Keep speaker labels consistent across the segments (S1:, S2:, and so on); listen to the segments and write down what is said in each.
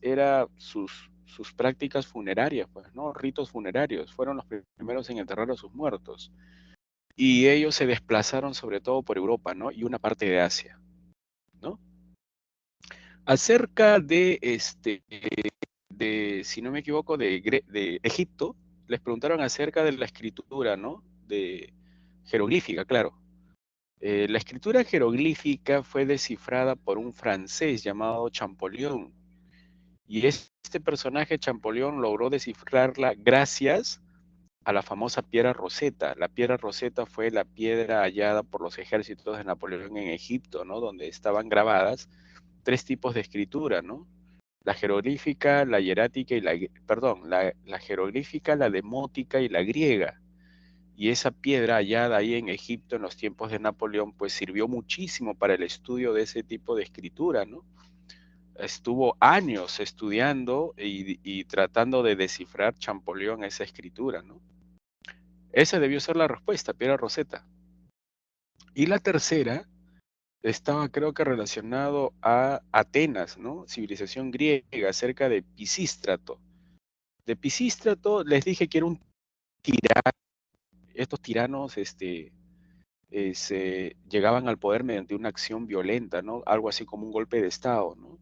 S1: era sus prácticas funerarias, pues, ¿no? Ritos funerarios. Fueron los primeros en enterrar a sus muertos. Y ellos se desplazaron sobre todo por Europa, ¿no? Y una parte de Asia, ¿no? Acerca si no me equivoco, de Egipto, les preguntaron acerca de la escritura, ¿no? De jeroglífica, claro. La escritura jeroglífica fue descifrada por un francés llamado Champollion. Y este personaje, Champollion, logró descifrarla gracias a la famosa piedra Rosetta. La piedra Rosetta fue la piedra hallada por los ejércitos de Napoleón en Egipto, ¿no? Donde estaban grabadas 3 tipos de escritura, ¿no? La jeroglífica, la hierática y la jeroglífica, la demótica y la griega. Y esa piedra hallada ahí en Egipto en los tiempos de Napoleón, pues sirvió muchísimo para el estudio de ese tipo de escritura, ¿no? Estuvo años estudiando y tratando de descifrar Champollion esa escritura, ¿no? Esa debió ser la respuesta, piedra Rosetta. Y la tercera estaba, creo que relacionado a Atenas, ¿no? Civilización griega, acerca de Pisístrato. De Pisístrato les dije que era un tirano. Estos tiranos, se llegaban al poder mediante una acción violenta, ¿no? Algo así como un golpe de Estado, ¿no?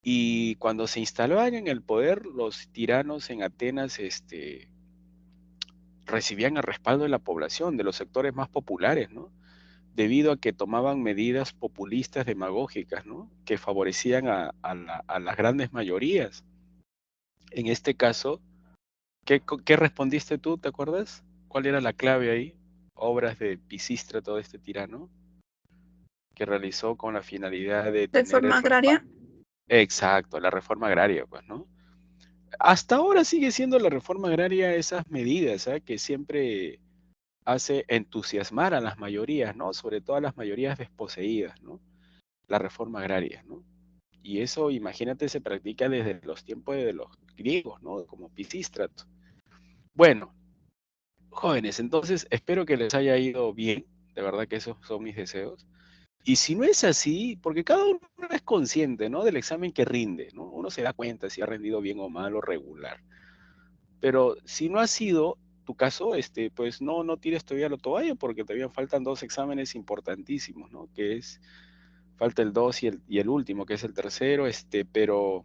S1: Y cuando se instalaban en el poder, los tiranos en Atenas, recibían el respaldo de la población, de los sectores más populares, ¿no? Debido a que tomaban medidas populistas demagógicas, ¿no? Que favorecían a las grandes mayorías. En este caso, ¿qué respondiste tú? ¿Te acuerdas? ¿Cuál era la clave ahí? Obras de Pisístrato, de este tirano, que realizó con la finalidad de tener el
S2: ¿Reforma agraria?
S1: respaldo. Exacto, la reforma agraria, pues, ¿no? Hasta ahora sigue siendo la reforma agraria esas medidas, ¿eh? Que siempre hace entusiasmar a las mayorías, ¿no? Sobre todo a las mayorías desposeídas, ¿no? La reforma agraria, ¿no? Y eso, imagínate, se practica desde los tiempos de los griegos, ¿no? Como Pisístrato. Bueno, jóvenes, entonces espero que les haya ido bien, de verdad que esos son mis deseos. Y si no es así, porque cada uno es consciente, ¿no? Del examen que rinde, ¿no? Uno se da cuenta si ha rendido bien o mal o regular. Pero si no ha sido tu caso, pues no tires todavía la toalla porque todavía faltan 2 exámenes importantísimos, ¿no? Que es, falta el 2 y el último, que es el tercero, pero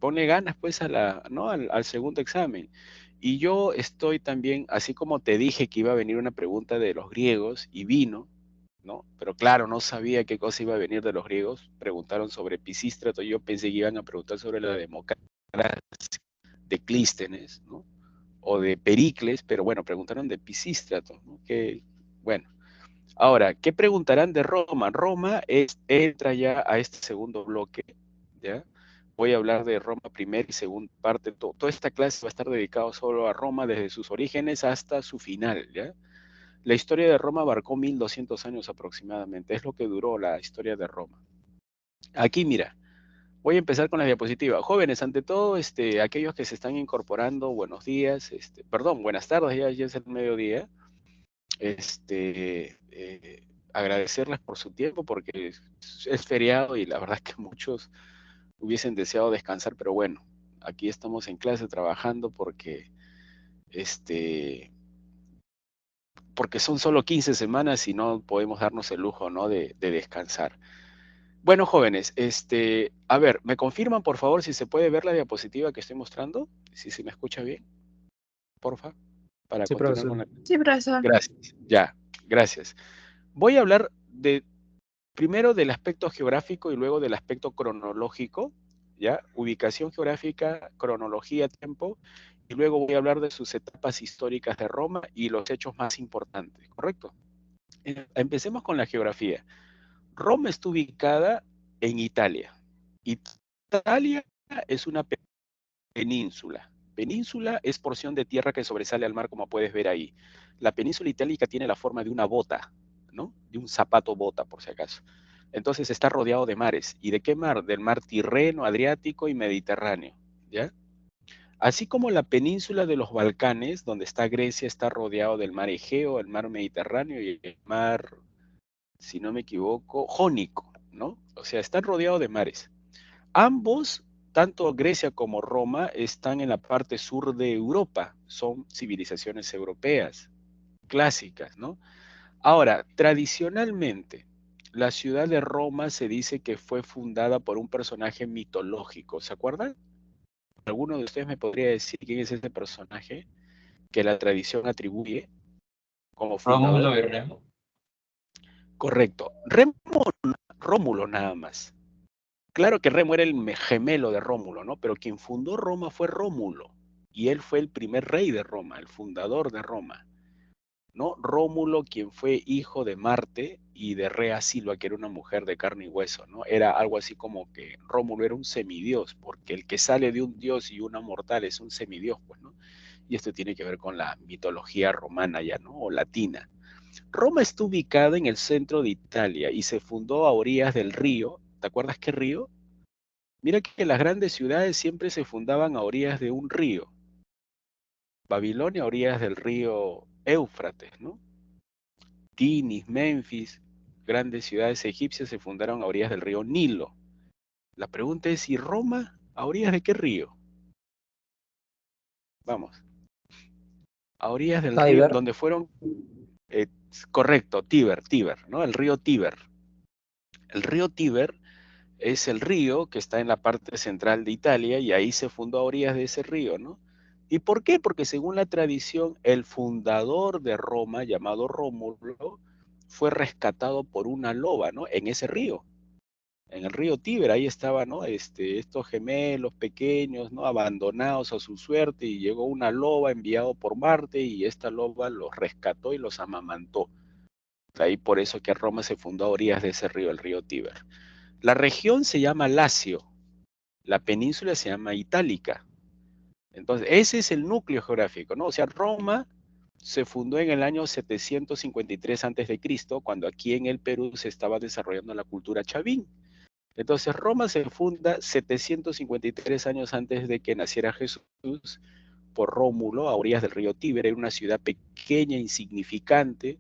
S1: pone ganas pues ¿no? al segundo examen. Y yo estoy también, así como te dije que iba a venir una pregunta de los griegos y vino, ¿no? Pero claro, no sabía qué cosa iba a venir de los griegos. Preguntaron sobre Pisístrato, yo pensé que iban a preguntar sobre la democracia de Clístenes, ¿no? O de Pericles, pero bueno, preguntaron de Pisístrato, ¿no? Que, bueno. Ahora, ¿qué preguntarán de Roma? Roma entra ya a este segundo bloque, ¿ya? Voy a hablar de Roma primera y segunda parte. Toda esta clase va a estar dedicada solo a Roma desde sus orígenes hasta su final, ¿ya? La historia de Roma abarcó 1200 años aproximadamente, es lo que duró la historia de Roma. Aquí, mira, voy a empezar con la diapositiva. Jóvenes, ante todo, aquellos que se están incorporando, buenos días, perdón, buenas tardes, ya es el mediodía. Agradecerles por su tiempo porque es feriado y la verdad es que muchos hubiesen deseado descansar, pero bueno, aquí estamos en clase trabajando este, porque son solo 15 semanas y no podemos darnos el lujo, ¿no? de descansar. Bueno, jóvenes, a ver, ¿me confirman por favor si se puede ver la diapositiva que estoy mostrando? Si se me escucha bien, porfa, para
S3: Sí,
S1: continuar con
S3: profesor.
S1: la...
S2: Sí, profesor.
S1: Gracias, ya, gracias. Voy a hablar primero del aspecto geográfico y luego del aspecto cronológico, ¿ya? Ubicación geográfica, cronología, tiempo, y luego voy a hablar de sus etapas históricas de Roma y los hechos más importantes, ¿correcto? Empecemos con la geografía. Roma está ubicada en Italia. Italia es una península. Península es porción de tierra que sobresale al mar, como puedes ver ahí. La península itálica tiene la forma de una bota, ¿no? De un zapato bota, por si acaso. Entonces está rodeado de mares. ¿Y de qué mar? Del mar Tirreno, Adriático y Mediterráneo, ¿ya? Así como la península de los Balcanes, donde está Grecia, está rodeado del mar Egeo, el mar Mediterráneo y el mar, si no me equivoco, Jónico, ¿no? O sea, están rodeados de mares. Ambos tanto Grecia como Roma están en la parte sur de Europa, son civilizaciones europeas, clásicas, ¿no? Ahora, tradicionalmente, la ciudad de Roma se dice que fue fundada por un personaje mitológico, ¿se acuerdan? ¿Alguno de ustedes me podría decir quién es ese personaje que la tradición atribuye como
S2: Rómulo
S1: fundador?
S2: y Remo.
S1: Correcto. Rómulo nada más. Claro que Remo era el gemelo de Rómulo, ¿no? Pero quien fundó Roma fue Rómulo. Y él fue el primer rey de Roma, el fundador de Roma, ¿no? Rómulo, quien fue hijo de Marte y de Rea Silva, que era una mujer de carne y hueso, ¿no? Era algo así como que Rómulo era un semidios, porque el que sale de un dios y una mortal es un semidios, pues, ¿no? Y esto tiene que ver con la mitología romana ya, ¿no? O latina. Roma está ubicada en el centro de Italia y se fundó a orillas del río. ¿Te acuerdas qué río? Mira que las grandes ciudades siempre se fundaban a orillas de un río. Babilonia a orillas del río Éufrates, ¿no? Tinis, Memphis, grandes ciudades egipcias se fundaron a orillas del río Nilo. La pregunta es, ¿y Roma a orillas de qué río? Vamos, a orillas del río,
S2: Tiber.
S1: donde fueron, eh, correcto, Tíber, ¿no? El río Tíber. El río Tíber es el río que está en la parte central de Italia y ahí se fundó a orillas de ese río, ¿no? ¿Y por qué? Porque según la tradición, el fundador de Roma, llamado Rómulo, fue rescatado por una loba, ¿no? En ese río, en el río Tíber, ahí estaban, ¿no? Estos gemelos pequeños, ¿no? Abandonados a su suerte y llegó una loba enviado por Marte y esta loba los rescató y los amamantó. De ahí por eso que Roma se fundó a orillas de ese río, el río Tíber. La región se llama Lacio, la península se llama Itálica. Entonces, ese es el núcleo geográfico, ¿no? O sea, Roma se fundó en el año 753 a.C., cuando aquí en el Perú se estaba desarrollando la cultura chavín. Entonces, Roma se funda 753 años antes de que naciera Jesús por Rómulo, a orillas del río Tíber. Era una ciudad pequeña, insignificante,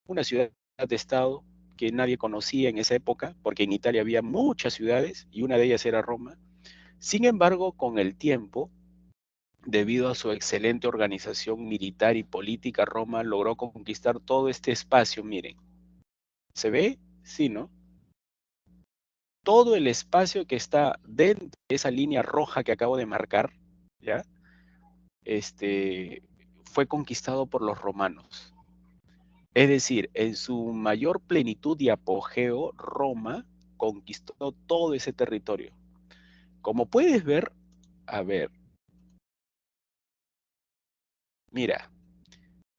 S1: una ciudad de estado que nadie conocía en esa época, porque en Italia había muchas ciudades y una de ellas era Roma. Sin embargo, con el tiempo, debido a su excelente organización militar y política, Roma logró conquistar todo este espacio. Miren, ¿se ve? Sí, ¿no? Todo el espacio que está dentro de esa línea roja que acabo de marcar, ¿ya? Fue conquistado por los romanos. Es decir, en su mayor plenitud y apogeo, Roma conquistó todo ese territorio. Como puedes ver, a ver, mira,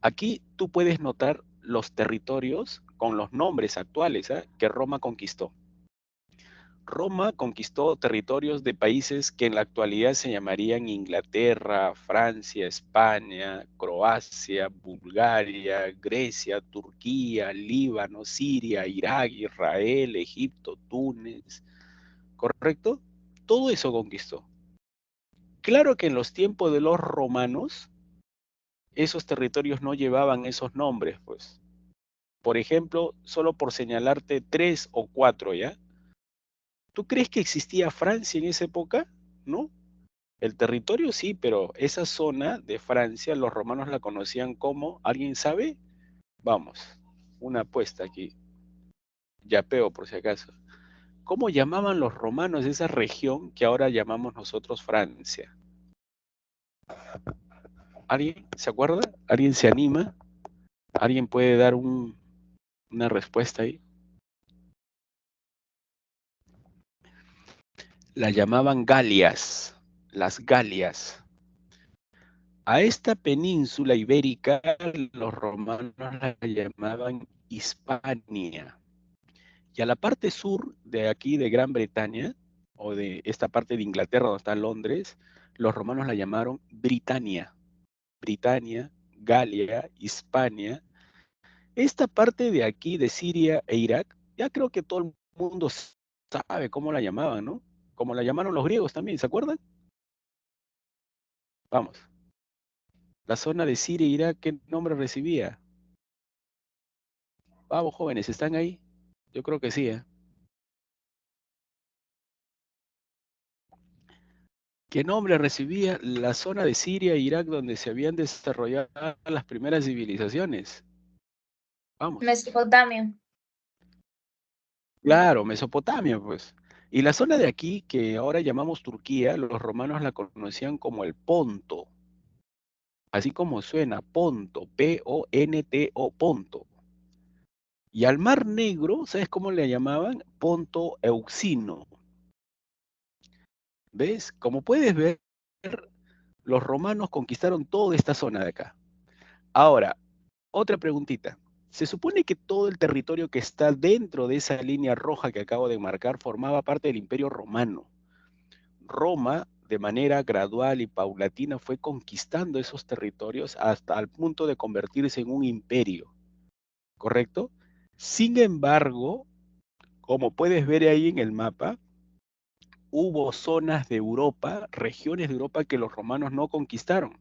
S1: aquí tú puedes notar los territorios con los nombres actuales, ¿eh?, que Roma conquistó. Roma conquistó territorios de países que en la actualidad se llamarían Inglaterra, Francia, España, Croacia, Bulgaria, Grecia, Turquía, Líbano, Siria, Irak, Israel, Egipto, Túnez, ¿correcto? Todo eso conquistó. Claro que en los tiempos de los romanos, esos territorios no llevaban esos nombres, pues. Por ejemplo, solo por señalarte 3 o 4, ¿ya? ¿Tú crees que existía Francia en esa época? ¿No? El territorio sí, pero esa zona de Francia los romanos la conocían como, ¿alguien sabe? Vamos, una apuesta aquí, yapeo por si acaso. ¿Cómo llamaban los romanos esa región que ahora llamamos nosotros Francia? ¿Alguien se acuerda? ¿Alguien se anima? ¿Alguien puede dar una respuesta ahí? La llamaban Galias, las Galias. A esta península ibérica los romanos la llamaban Hispania. Y a la parte sur de aquí de Gran Bretaña, o de esta parte de Inglaterra donde está Londres, los romanos la llamaron Britania. Britania, Galia, Hispania. Esta parte de aquí de Siria e Irak, ya creo que todo el mundo sabe cómo la llamaban, ¿no? Como la llamaron los griegos también, ¿se acuerdan? Vamos. La zona de Siria e Irak, ¿qué nombre recibía? Vamos, jóvenes, ¿están ahí? Yo creo que sí, ¿eh? ¿Qué nombre recibía la zona de Siria e Irak donde se habían desarrollado las primeras civilizaciones? Vamos.
S2: Mesopotamia.
S1: Claro, Mesopotamia, pues. Y la zona de aquí, que ahora llamamos Turquía, los romanos la conocían como el Ponto. Así como suena, Ponto, P-O-N-T-O, Ponto. Y al Mar Negro, ¿sabes cómo le llamaban? Ponto Euxino. ¿Ves? Como puedes ver, los romanos conquistaron toda esta zona de acá. Ahora, otra preguntita. Se supone que todo el territorio que está dentro de esa línea roja que acabo de marcar formaba parte del Imperio Romano. Roma, de manera gradual y paulatina, fue conquistando esos territorios hasta el punto de convertirse en un imperio, ¿correcto? Sin embargo, como puedes ver ahí en el mapa, hubo zonas de Europa, regiones de Europa que los romanos no conquistaron,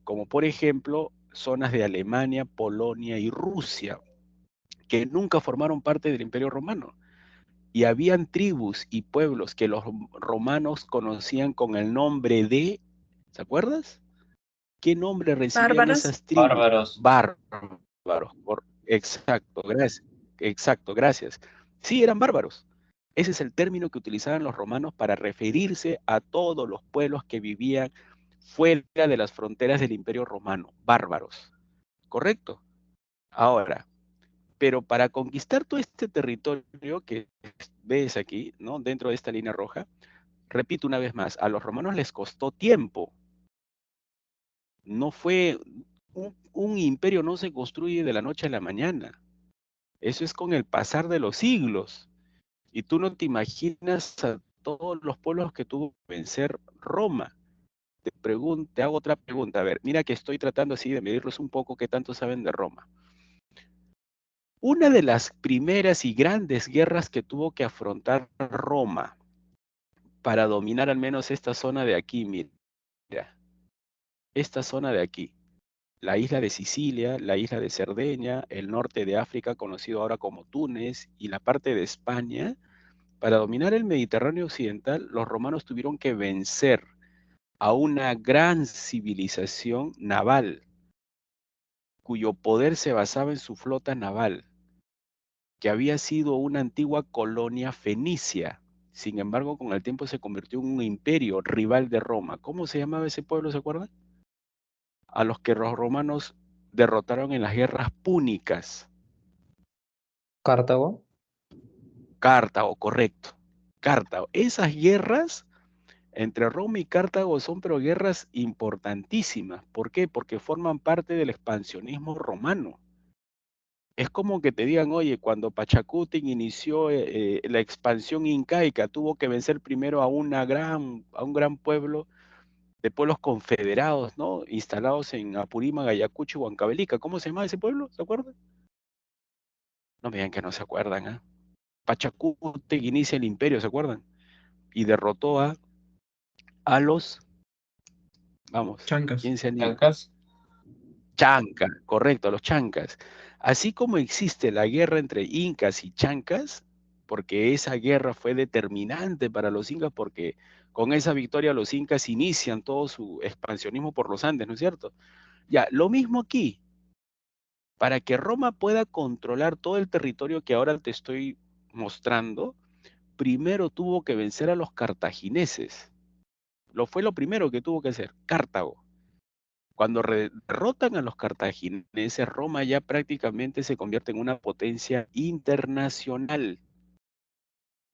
S1: como por ejemplo zonas de Alemania, Polonia y Rusia, que nunca formaron parte del Imperio Romano. Y habían tribus y pueblos que los romanos conocían con el nombre de, ¿se acuerdas? ¿Qué nombre recibían
S2: Bárbaros.
S1: esas tribus?
S3: Bárbaros.
S1: Bárbaros. Exacto, gracias. Sí, eran bárbaros. Ese es el término que utilizaban los romanos para referirse a todos los pueblos que vivían fuera de las fronteras del Imperio Romano, bárbaros. ¿Correcto? Ahora, pero para conquistar todo este territorio que ves aquí, ¿no? Dentro de esta línea roja, repito una vez más, a los romanos les costó tiempo. No fue, un imperio no se construye de la noche a la mañana. Eso es con el pasar de los siglos. Y tú no te imaginas a todos los pueblos que tuvo que vencer Roma. Te hago otra pregunta. A ver, mira que estoy tratando así de medirlos un poco qué tanto saben de Roma. Una de las primeras y grandes guerras que tuvo que afrontar Roma para dominar al menos esta zona de aquí, mira, esta zona de aquí, la isla de Sicilia, la isla de Cerdeña, el norte de África, conocido ahora como Túnez, y la parte de España, para dominar el Mediterráneo occidental, los romanos tuvieron que vencer a una gran civilización naval, cuyo poder se basaba en su flota naval, que había sido una antigua colonia fenicia. Sin embargo, con el tiempo se convirtió en un imperio rival de Roma. ¿Cómo se llamaba ese pueblo, se acuerdan? A los que los romanos derrotaron en las guerras púnicas.
S3: Cartago.
S1: Cartago, correcto. Cartago. Esas guerras entre Roma y Cartago son pero guerras importantísimas. ¿Por qué? Porque forman parte del expansionismo romano. Es como que te digan, oye, cuando Pachacuti inició la expansión incaica, tuvo que vencer primero a un gran pueblo de pueblos confederados, ¿no? Instalados en Apurímac, Ayacucho y Huancavelica. ¿Cómo se llama ese pueblo? ¿Se acuerdan? No me digan que no se acuerdan, ¿eh? Pachacuti inicia el imperio, ¿se acuerdan? Y derrotó a los, vamos,
S4: Chancas.
S1: ¿quién se anima?
S3: Chancas.
S1: Chanca, correcto, a los chancas. Así como existe la guerra entre incas y chancas, porque esa guerra fue determinante para los incas, porque con esa victoria los incas inician todo su expansionismo por los Andes, ¿no es cierto? Ya, lo mismo aquí. Para que Roma pueda controlar todo el territorio que ahora te estoy mostrando, primero tuvo que vencer a los cartagineses. Fue lo primero que tuvo que hacer, Cartago. Cuando derrotan a los cartagineses, Roma ya prácticamente se convierte en una potencia internacional.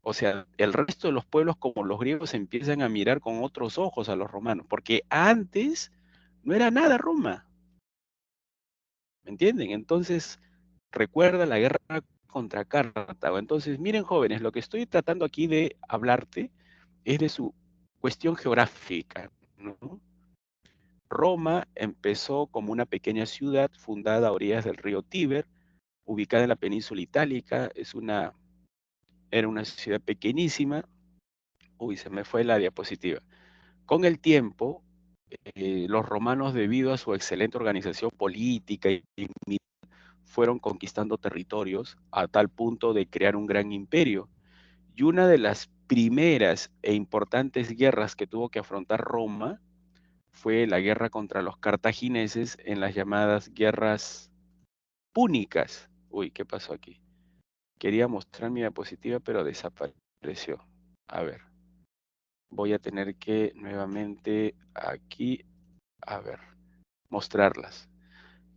S1: O sea, el resto de los pueblos como los griegos empiezan a mirar con otros ojos a los romanos, porque antes no era nada Roma. ¿Me entienden? Entonces, recuerda la guerra contra Cartago. Entonces, miren jóvenes, lo que estoy tratando aquí de hablarte es de su cuestión geográfica, ¿no? Roma empezó como una pequeña ciudad fundada a orillas del río Tíber, ubicada en la península itálica. Era una ciudad pequeñísima. Uy, se me fue la diapositiva. Con el tiempo, los romanos, debido a su excelente organización política y militar, fueron conquistando territorios a tal punto de crear un gran imperio. Y una de las primeras e importantes guerras que tuvo que afrontar Roma fue la guerra contra los cartagineses en las llamadas guerras púnicas. Uy, ¿qué pasó aquí? Quería mostrar mi diapositiva, pero desapareció. A ver, voy a tener que nuevamente aquí, a ver, mostrarlas.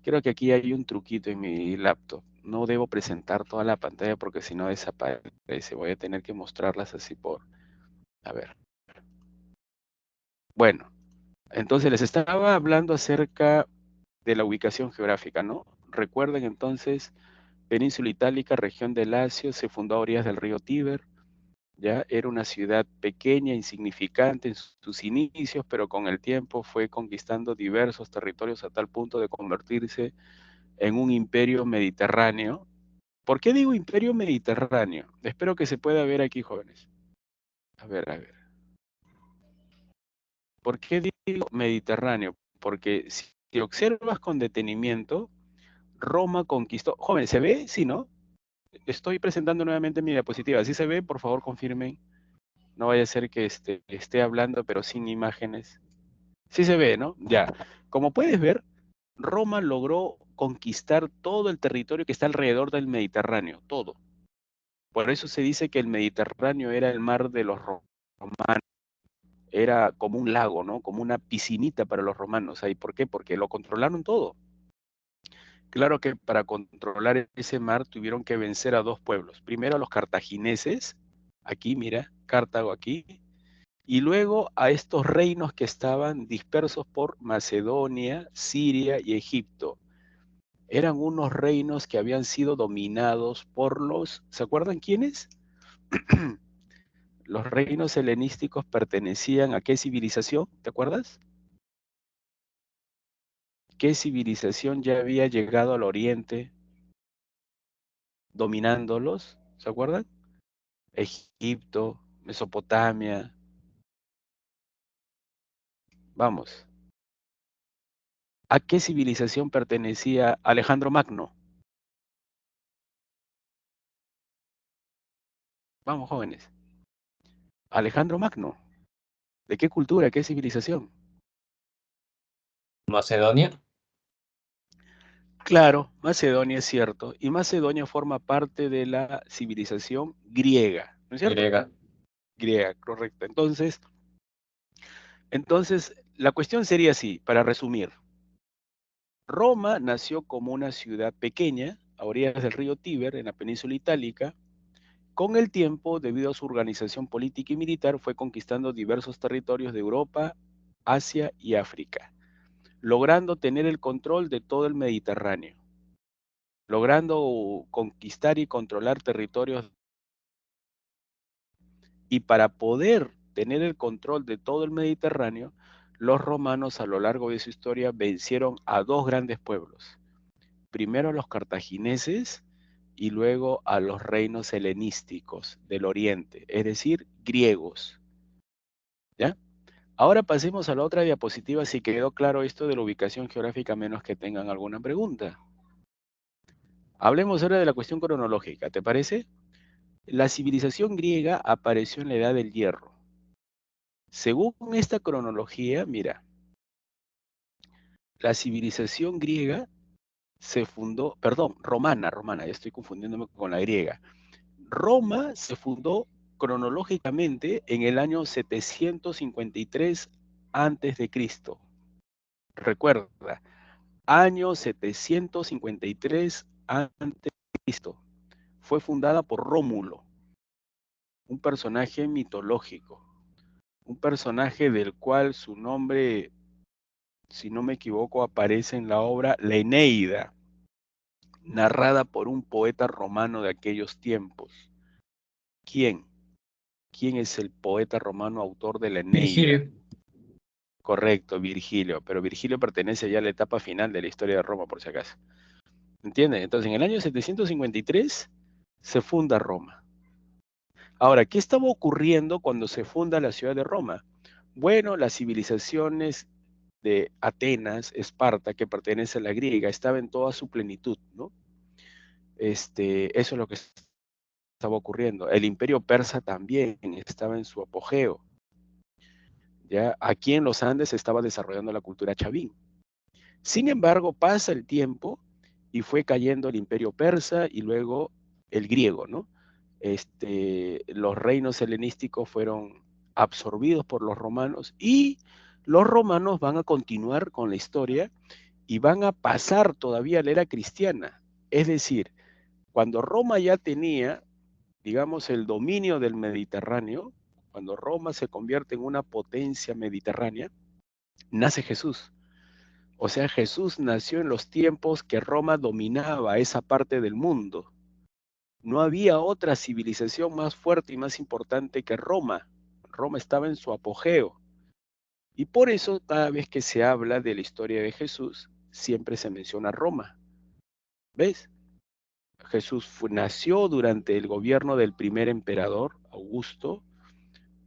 S1: Creo que aquí hay un truquito en mi laptop. No debo presentar toda la pantalla porque si no desaparece. Voy a tener que mostrarlas así por... A ver. Bueno, entonces les estaba hablando acerca de la ubicación geográfica, ¿no? Recuerden entonces, Península Itálica, región de Lacio, se fundó a orillas del río Tíber. Ya era una ciudad pequeña, insignificante en sus inicios, pero con el tiempo fue conquistando diversos territorios a tal punto de convertirse en un imperio mediterráneo. ¿Por qué digo imperio mediterráneo? Espero que se pueda ver aquí, jóvenes. A ver, a ver. ¿Por qué digo mediterráneo? Porque si observas con detenimiento, Roma conquistó... Jóvenes, ¿se ve? Sí, ¿no? Estoy presentando nuevamente mi diapositiva. ¿Sí se ve? Por favor, confirmen. No vaya a ser que esté hablando, pero sin imágenes. Sí se ve, ¿no? Ya. Como puedes ver, Roma logró conquistar todo el territorio que está alrededor del Mediterráneo, todo. Por eso se dice que el Mediterráneo era el mar de los romanos, era como un lago, ¿no? Como una piscinita para los romanos. ¿Y por qué? Porque lo controlaron todo. Claro que para controlar ese mar tuvieron que vencer a dos pueblos. Primero a los cartagineses, aquí, mira, Cartago aquí, y luego a estos reinos que estaban dispersos por Macedonia, Siria y Egipto. Eran unos reinos que habían sido dominados por los, ¿se acuerdan quiénes? Los reinos helenísticos pertenecían a qué civilización, ¿te acuerdas? ¿Qué civilización ya había llegado al oriente dominándolos? ¿Se acuerdan? Egipto, Mesopotamia. Vamos. ¿A qué civilización pertenecía Alejandro Magno? Vamos, jóvenes. Alejandro Magno. ¿De qué cultura, qué civilización?
S2: Macedonia.
S1: Claro, Macedonia es cierto. Y Macedonia forma parte de la civilización griega, ¿no es cierto?
S2: Griega.
S1: Griega, correcto. Entonces, la cuestión sería así, para resumir. Roma nació como una ciudad pequeña, a orillas del río Tíber, en la península itálica. Con el tiempo, debido a su organización política y militar, fue conquistando diversos territorios de Europa, Asia y África, logrando tener el control de todo el Mediterráneo, logrando conquistar y controlar territorios. Y para poder tener el control de todo el Mediterráneo, los romanos a lo largo de su historia vencieron a dos grandes pueblos. Primero a los cartagineses y luego a los reinos helenísticos del oriente, es decir, griegos. ¿Ya? Ahora pasemos a la otra diapositiva si quedó claro esto de la ubicación geográfica, a menos que tengan alguna pregunta. Hablemos ahora de la cuestión cronológica, ¿te parece? La civilización griega apareció en la Edad del Hierro. Según esta cronología, mira, la civilización griega se fundó, perdón, romana, ya estoy confundiéndome con la griega. Roma se fundó cronológicamente en el año 753 antes de Cristo. Recuerda, año 753 antes de Cristo. Fue fundada por Rómulo, un personaje mitológico, un personaje del cual su nombre, si no me equivoco, aparece en la obra La Eneida, narrada por un poeta romano de aquellos tiempos. ¿Quién? ¿Quién es el poeta romano autor de la Eneida?
S2: Virgilio.
S1: Correcto, Virgilio, pero Virgilio pertenece ya a la etapa final de la historia de Roma, por si acaso. ¿Entiendes? Entonces, en el año 753 se funda Roma. Ahora, ¿qué estaba ocurriendo cuando se funda la ciudad de Roma? Bueno, las civilizaciones de Atenas, Esparta, que pertenece a la griega, estaba en toda su plenitud, ¿no? Eso es lo que estaba ocurriendo. El imperio persa también estaba en su apogeo. ¿Ya? Aquí en los Andes se estaba desarrollando la cultura chavín. Sin embargo, pasa el tiempo y fue cayendo el imperio persa y luego el griego, ¿no? Los reinos helenísticos fueron absorbidos por los romanos y los romanos van a continuar con la historia y van a pasar todavía a la era cristiana. Es decir, cuando Roma ya tenía, digamos, el dominio del Mediterráneo, cuando Roma se convierte en una potencia mediterránea, nace Jesús. O sea, Jesús nació en los tiempos que Roma dominaba esa parte del mundo. No había otra civilización más fuerte y más importante que Roma. Roma estaba en su apogeo. Y por eso cada vez que se habla de la historia de Jesús, siempre se menciona Roma. ¿Ves? Jesús nació durante el gobierno del primer emperador, Augusto,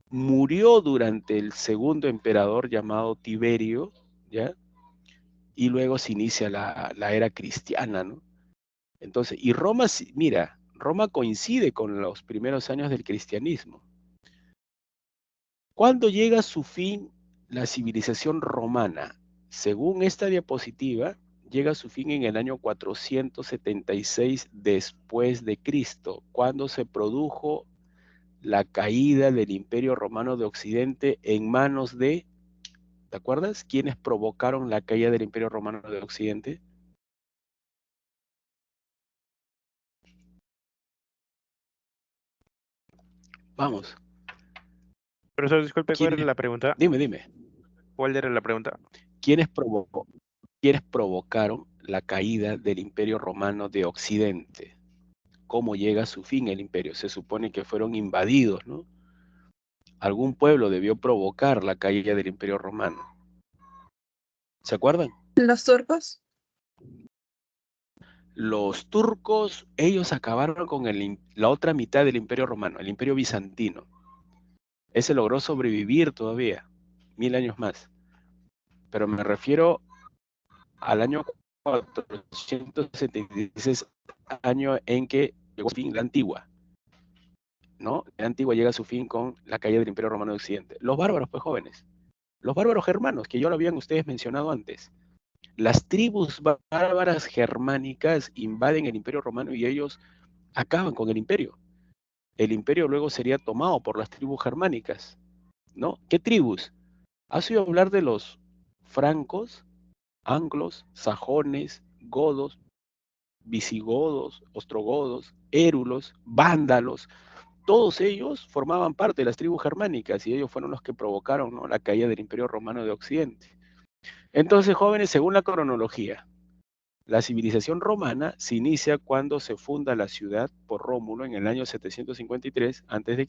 S1: murió durante el segundo emperador llamado Tiberio, ¿ya? Y luego se inicia la era cristiana, ¿no? Entonces, y Roma, mira, Roma coincide con los primeros años del cristianismo. ¿Cuándo llega a su fin la civilización romana? Según esta diapositiva, llega a su fin en el año 476 después de Cristo, cuando se produjo la caída del Imperio Romano de Occidente en manos de, ¿te acuerdas? ¿Quiénes provocaron la caída del Imperio Romano de Occidente? Vamos.
S2: Profesor, disculpe, ¿cuál era
S1: ¿Quiénes?
S2: la pregunta?
S1: Dime.
S2: ¿Cuál era la pregunta?
S1: ¿Quiénes provocaron la caída del Imperio Romano de Occidente? ¿Cómo llega a su fin el imperio? Se supone que fueron invadidos, ¿no? Algún pueblo debió provocar la caída del Imperio Romano. ¿Se acuerdan?
S3: ¿Los turcos?
S1: Los turcos, ellos acabaron con la otra mitad del Imperio Romano, el Imperio Bizantino. Ese logró sobrevivir todavía, 1000 años más. Pero me refiero al año 476, año en que llegó a su fin la antigua, ¿no? La antigua llega a su fin con la caída del Imperio Romano de Occidente. Los bárbaros, pues jóvenes, los bárbaros germanos, que ya lo habían ustedes mencionado antes. Las tribus bárbaras germánicas invaden el Imperio Romano y ellos acaban con el imperio. El imperio luego sería tomado por las tribus germánicas, ¿no? ¿Qué tribus? ¿Has oído hablar de los francos, anglos, sajones, godos, visigodos, ostrogodos, érulos, vándalos? Todos ellos formaban parte de las tribus germánicas y ellos fueron los que provocaron, ¿no?, la caída del Imperio Romano de Occidente. Entonces, jóvenes, según la cronología, la civilización romana se inicia cuando se funda la ciudad por Rómulo en el año 753 a.C.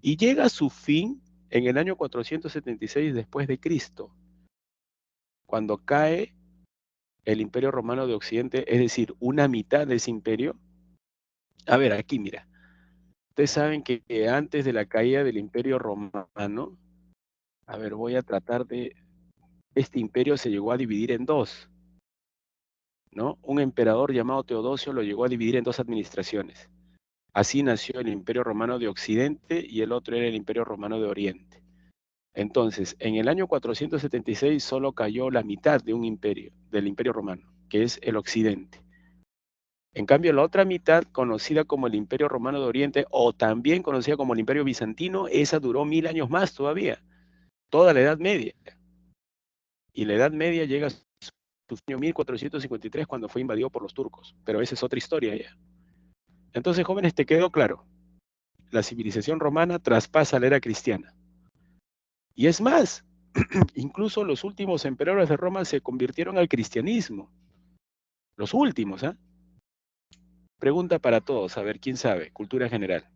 S1: y llega a su fin en el año 476 después de Cristo, cuando cae el Imperio Romano de Occidente, es decir, una mitad de ese imperio. A ver, aquí mira, ustedes saben que antes de la caída del Imperio Romano, a ver, voy a tratar de, este imperio se llegó a dividir en dos, ¿no? Un emperador llamado Teodosio lo llegó a dividir en dos administraciones. Así nació el Imperio Romano de Occidente y el otro era el Imperio Romano de Oriente. Entonces, en el año 476 solo cayó la mitad de un imperio, del Imperio Romano, que es el Occidente. En cambio, la otra mitad, conocida como el Imperio Romano de Oriente, o también conocida como el Imperio Bizantino, esa duró 1000 años más todavía, toda la Edad Media. Y la Edad Media llega a su año 1453 cuando fue invadido por los turcos, pero esa es otra historia ya. Entonces, jóvenes, ¿te quedó claro? La civilización romana traspasa la era cristiana. Y es más, incluso los últimos emperadores de Roma se convirtieron al cristianismo. Los últimos, ¿ah? Pregunta para todos, a ver, ¿quién sabe? Cultura general.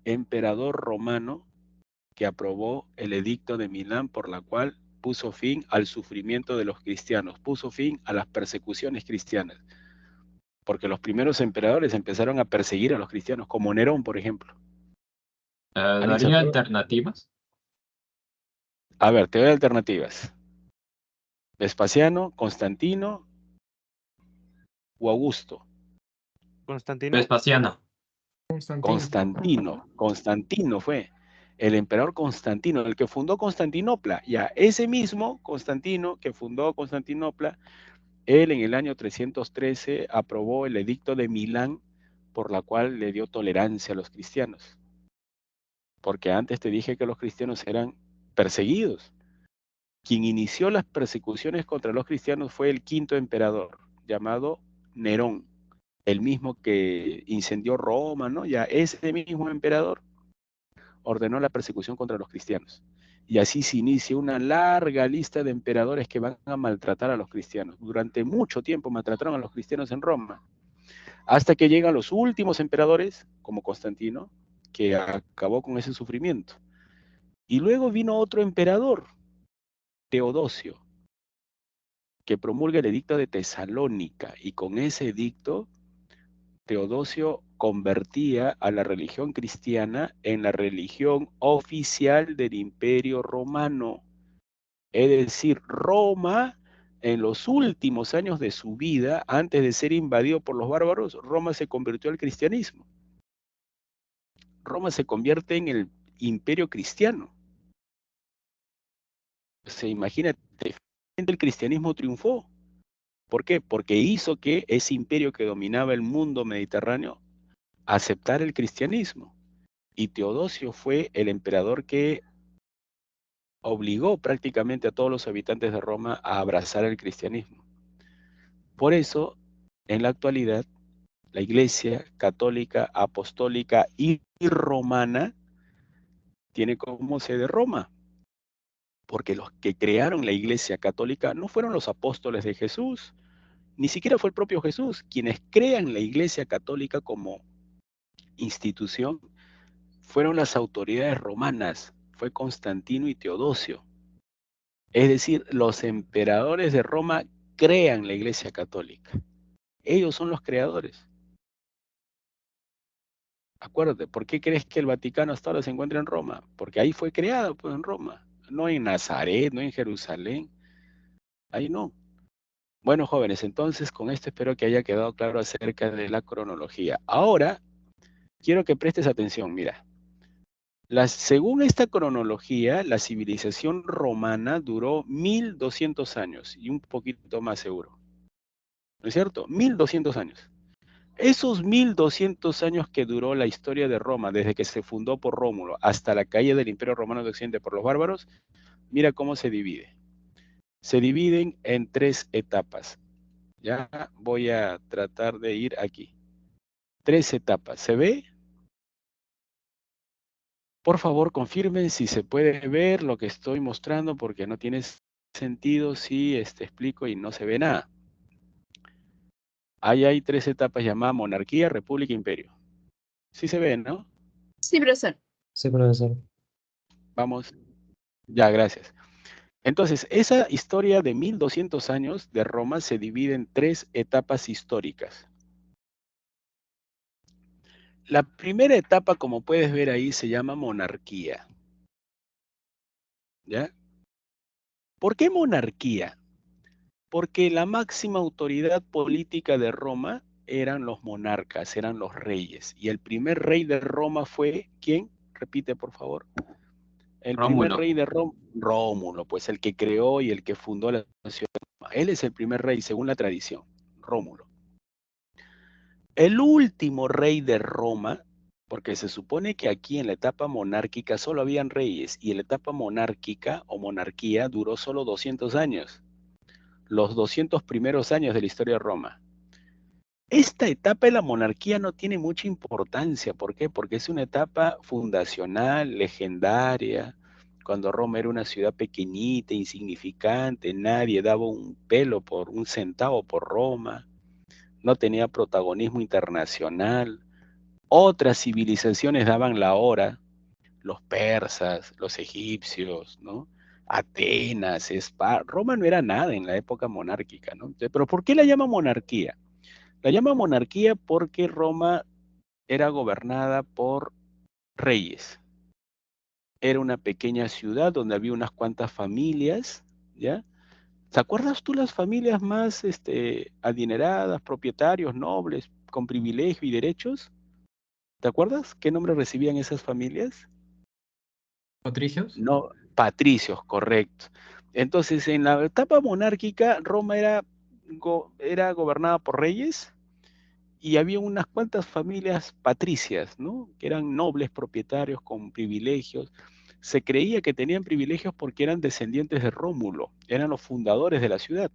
S1: Emperador romano que aprobó el edicto de Milán por la cual puso fin al sufrimiento de los cristianos, puso fin a las persecuciones cristianas. Porque los primeros emperadores empezaron a perseguir a los cristianos, como Nerón, por ejemplo. ¿Alguien se
S4: ¿Daría
S1: acuerda?
S4: alternativas?
S1: A ver, te doy alternativas. Vespasiano, Constantino o Augusto.
S2: Constantino.
S3: Vespasiano.
S1: Constantino fue. El emperador Constantino, el que fundó Constantinopla. Ya, ese mismo Constantino que fundó Constantinopla, él en el año 313 aprobó el edicto de Milán, por la cual le dio tolerancia a los cristianos. Porque antes te dije que los cristianos eran perseguidos. Quien inició las persecuciones contra los cristianos fue el quinto emperador, llamado Nerón, el mismo que incendió Roma, ¿no? Ya ese mismo emperador ordenó la persecución contra los cristianos. Y así se inicia una larga lista de emperadores que van a maltratar a los cristianos. Durante mucho tiempo maltrataron a los cristianos en Roma, hasta que llegan los últimos emperadores, como Constantino, que acabó con ese sufrimiento. Y luego vino otro emperador, Teodosio, que promulga el edicto de Tesalónica, y con ese edicto Teodosio convertía a la religión cristiana en la religión oficial del Imperio Romano. Es decir, Roma, en los últimos años de su vida, antes de ser invadido por los bárbaros, Roma se convirtió al cristianismo. Roma se convierte en el imperio cristiano. Se imagínate, el cristianismo triunfó. ¿Por qué? Porque hizo que ese imperio que dominaba el mundo mediterráneo aceptara el cristianismo. Y Teodosio fue el emperador que obligó prácticamente a todos los habitantes de Roma a abrazar el cristianismo. Por eso, en la actualidad, la Iglesia católica, apostólica y romana tiene como sede Roma, porque los que crearon la Iglesia católica no fueron los apóstoles de Jesús, ni siquiera fue el propio Jesús. Quienes crean la Iglesia católica como institución fueron las autoridades romanas, fue Constantino y Teodosio. Es decir, los emperadores de Roma crean la Iglesia católica. Ellos son los creadores. Acuérdate, ¿por qué crees que el Vaticano hasta ahora se encuentra en Roma? Porque ahí fue creado, pues, en Roma. No en Nazaret, no en Jerusalén. Ahí no. Bueno, jóvenes, entonces con esto espero que haya quedado claro acerca de la cronología. Ahora, quiero que prestes atención, mira. Según esta cronología, la civilización romana duró 1200 años y un poquito más seguro. ¿No es cierto? 1200 años. Esos 1200 años que duró la historia de Roma, desde que se fundó por Rómulo hasta la caída del Imperio Romano de Occidente por los bárbaros, mira cómo se divide. Se dividen en 3 etapas. Ya voy a tratar de ir aquí. 3 etapas. ¿Se ve? Por favor, confirmen si se puede ver lo que estoy mostrando, porque no tiene sentido si explico y no se ve nada. Ahí hay 3 etapas llamadas monarquía, república e imperio. Sí se ven, ¿no?
S4: Sí, profesor.
S3: Sí, profesor.
S1: Vamos. Ya, gracias. Entonces, esa historia de 1200 años de Roma se divide en 3 etapas históricas. La primera etapa, como puedes ver ahí, se llama monarquía. ¿Ya? ¿Por qué monarquía? Porque la máxima autoridad política de Roma eran los monarcas, eran los reyes. Y el primer rey de Roma fue, ¿quién? Repite, por favor. El primer
S3: Rómulo.
S1: rey de Roma, Rómulo, pues el que creó y el que fundó la ciudad de Roma. Él es el primer rey, según la tradición, Rómulo. El último rey de Roma, porque se supone que aquí en la etapa monárquica solo habían reyes, y en la etapa monárquica o monarquía duró solo 200 años. Los 200 primeros años de la historia de Roma. Esta etapa de la monarquía no tiene mucha importancia. ¿Por qué? Porque es una etapa fundacional, legendaria, cuando Roma era una ciudad pequeñita, insignificante, nadie daba un pelo por un centavo por Roma, no tenía protagonismo internacional. Otras civilizaciones daban la hora, los persas, los egipcios, ¿no? Atenas, Esparta. Roma no era nada en la época monárquica, ¿no? Pero ¿por qué la llama monarquía? La llama monarquía porque Roma era gobernada por reyes. Era una pequeña ciudad donde había unas cuantas familias, ¿ya? ¿Te acuerdas tú las familias más adineradas, propietarios, nobles? con privilegio y derechos? ¿Te acuerdas qué nombre recibían esas familias?
S3: ¿Patricios?
S1: No, patricios, correcto. Entonces, en la etapa monárquica, Roma era gobernada por reyes y había unas cuantas familias patricias, ¿no? Que eran nobles propietarios con privilegios. Se creía que tenían privilegios porque eran descendientes de Rómulo, eran los fundadores de la ciudad.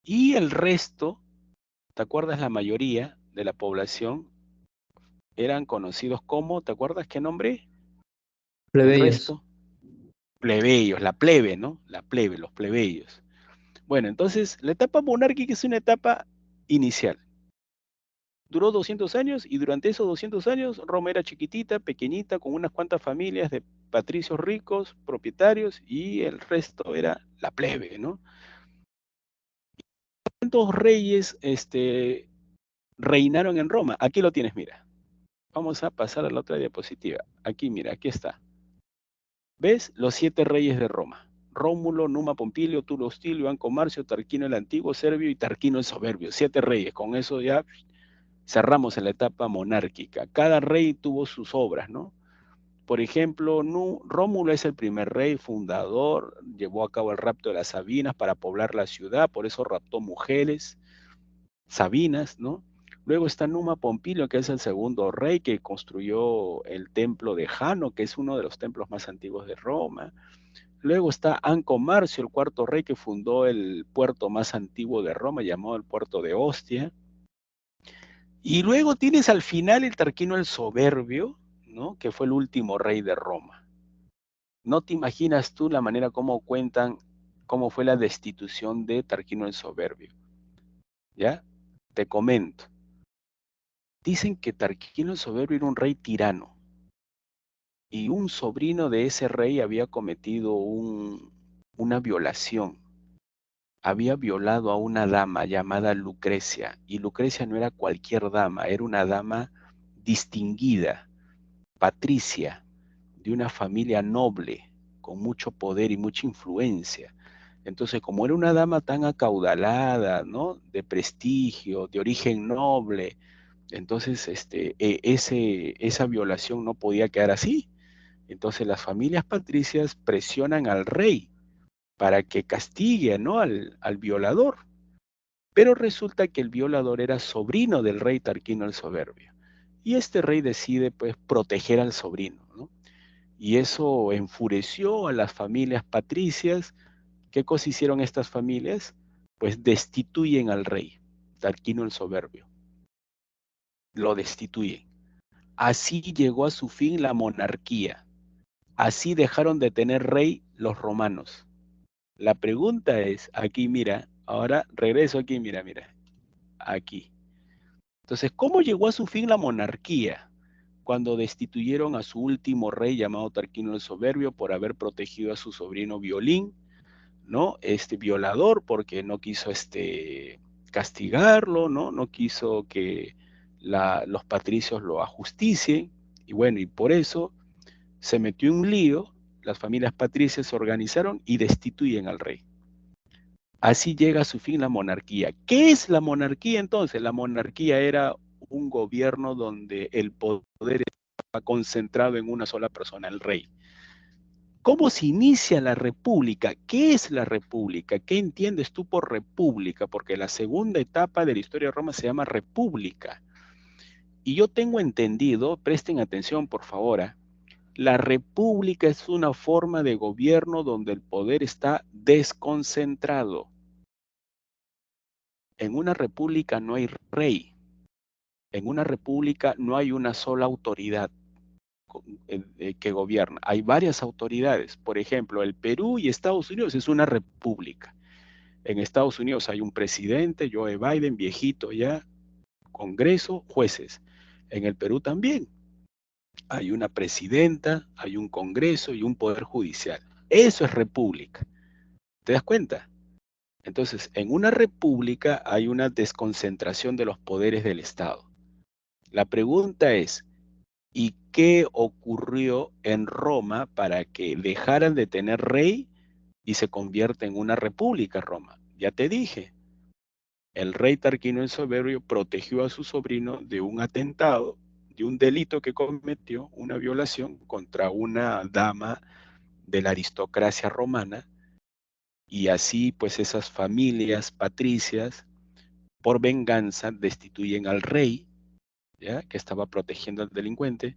S1: Y el resto, ¿te acuerdas? La mayoría de la población eran conocidos como, ¿te acuerdas qué nombre? El
S3: Plebeyos.
S1: resto, plebeyos, la plebe, ¿no? La plebe, los plebeyos. Bueno, entonces la etapa monárquica es una etapa inicial. Duró 200 años y durante esos 200 años Roma era chiquitita, pequeñita, con unas cuantas familias de patricios ricos, propietarios, y el resto era la plebe, ¿no? ¿Cuántos reyes reinaron en Roma? Aquí lo tienes, mira. Vamos a pasar a la otra diapositiva. Aquí, mira, aquí está. ¿Ves? Los 7 reyes de Roma. Rómulo, Numa Pompilio, Tulo Hostilio, Anco Marcio, Tarquino el Antiguo, Servio y Tarquino el Soberbio. 7 reyes. Con eso ya cerramos en la etapa monárquica. Cada rey tuvo sus obras, ¿no? Por ejemplo, Rómulo es el primer rey fundador, llevó a cabo el rapto de las Sabinas para poblar la ciudad, por eso raptó mujeres sabinas, ¿no? Luego está Numa Pompilio, que es el segundo rey que construyó el templo de Jano, que es uno de los templos más antiguos de Roma. Luego está Anco Marcio, el cuarto rey que fundó el puerto más antiguo de Roma, llamado el puerto de Ostia. Y luego tienes al final el Tarquino el Soberbio, ¿no? Que fue el último rey de Roma. No te imaginas tú la manera como cuentan cómo fue la destitución de Tarquino el Soberbio. ¿Ya? Te comento. Dicen que Tarquino el Soberbio era un rey tirano y un sobrino de ese rey había cometido una violación. Había violado a una dama llamada Lucrecia, y Lucrecia no era cualquier dama, era una dama distinguida, patricia, de una familia noble, con mucho poder y mucha influencia. Entonces, como era una dama tan acaudalada, ¿no? De prestigio, de origen noble, entonces esa violación no podía quedar así. Entonces las familias patricias presionan al rey para que castigue, ¿no? al violador. Pero resulta que el violador era sobrino del rey Tarquino el Soberbio. Y este rey decide pues proteger al sobrino, ¿no? Y eso enfureció a las familias patricias. ¿Qué cosa hicieron estas familias? Pues destituyen al rey, Tarquino el Soberbio. Lo destituyen. Así llegó a su fin la monarquía. Así dejaron de tener rey los romanos. La pregunta es, aquí mira, ahora regreso aquí, mira, aquí. Entonces, ¿cómo llegó a su fin la monarquía? Cuando destituyeron a su último rey llamado Tarquino el Soberbio por haber protegido a su sobrino Violín, ¿no? Este violador, porque no quiso castigarlo, ¿no? No quiso que los patricios lo ajusticien, y bueno, y por eso se metió en un lío, las familias patricias se organizaron y destituyen al rey. Así llega a su fin la monarquía. ¿Qué es la monarquía entonces? La monarquía era un gobierno donde el poder estaba concentrado en una sola persona, el rey. ¿Cómo se inicia la república? ¿Qué es la república? ¿Qué entiendes tú por república? Porque la segunda etapa de la historia de Roma se llama república. Y yo tengo entendido, presten atención por favor, la república es una forma de gobierno donde el poder está desconcentrado. En una república no hay rey. En una república no hay una sola autoridad que gobierna. Hay varias autoridades. Por ejemplo, el Perú y Estados Unidos es una república. En Estados Unidos hay un presidente, Joe Biden, viejito ya, Congreso, jueces. En el Perú también hay una presidenta, hay un Congreso y un poder judicial. Eso es república. ¿Te das cuenta? Entonces, en una república hay una desconcentración de los poderes del Estado. La pregunta es, ¿y qué ocurrió en Roma para que dejaran de tener rey y se convierta en una república Roma? Ya te dije, El rey Tarquinio el Soberbio protegió a su sobrino de un atentado, de un delito que cometió, una violación contra una dama de la aristocracia romana, y así pues esas familias patricias, por venganza, destituyen al rey, ¿ya?, que estaba protegiendo al delincuente,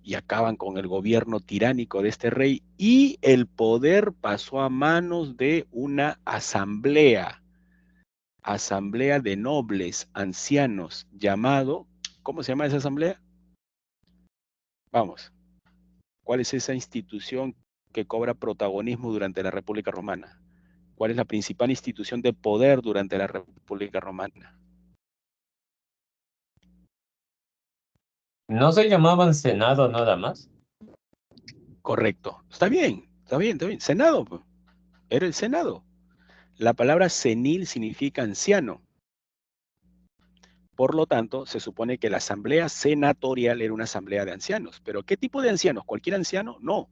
S1: y acaban con el gobierno tiránico de este rey, y el poder pasó a manos de una asamblea de nobles ancianos llamado, ¿cómo se llama esa asamblea? Vamos, ¿cuál es esa institución que cobra protagonismo durante la República Romana? ¿Cuál es la principal institución de poder durante la República Romana?
S4: ¿No se llamaban Senado nada más?
S1: Correcto. Está bien, está bien, está bien. Senado, pues. Era el Senado. La palabra senil significa anciano. Por lo tanto, se supone que la asamblea senatorial era una asamblea de ancianos. ¿Pero qué tipo de ancianos? ¿Cualquier anciano? No.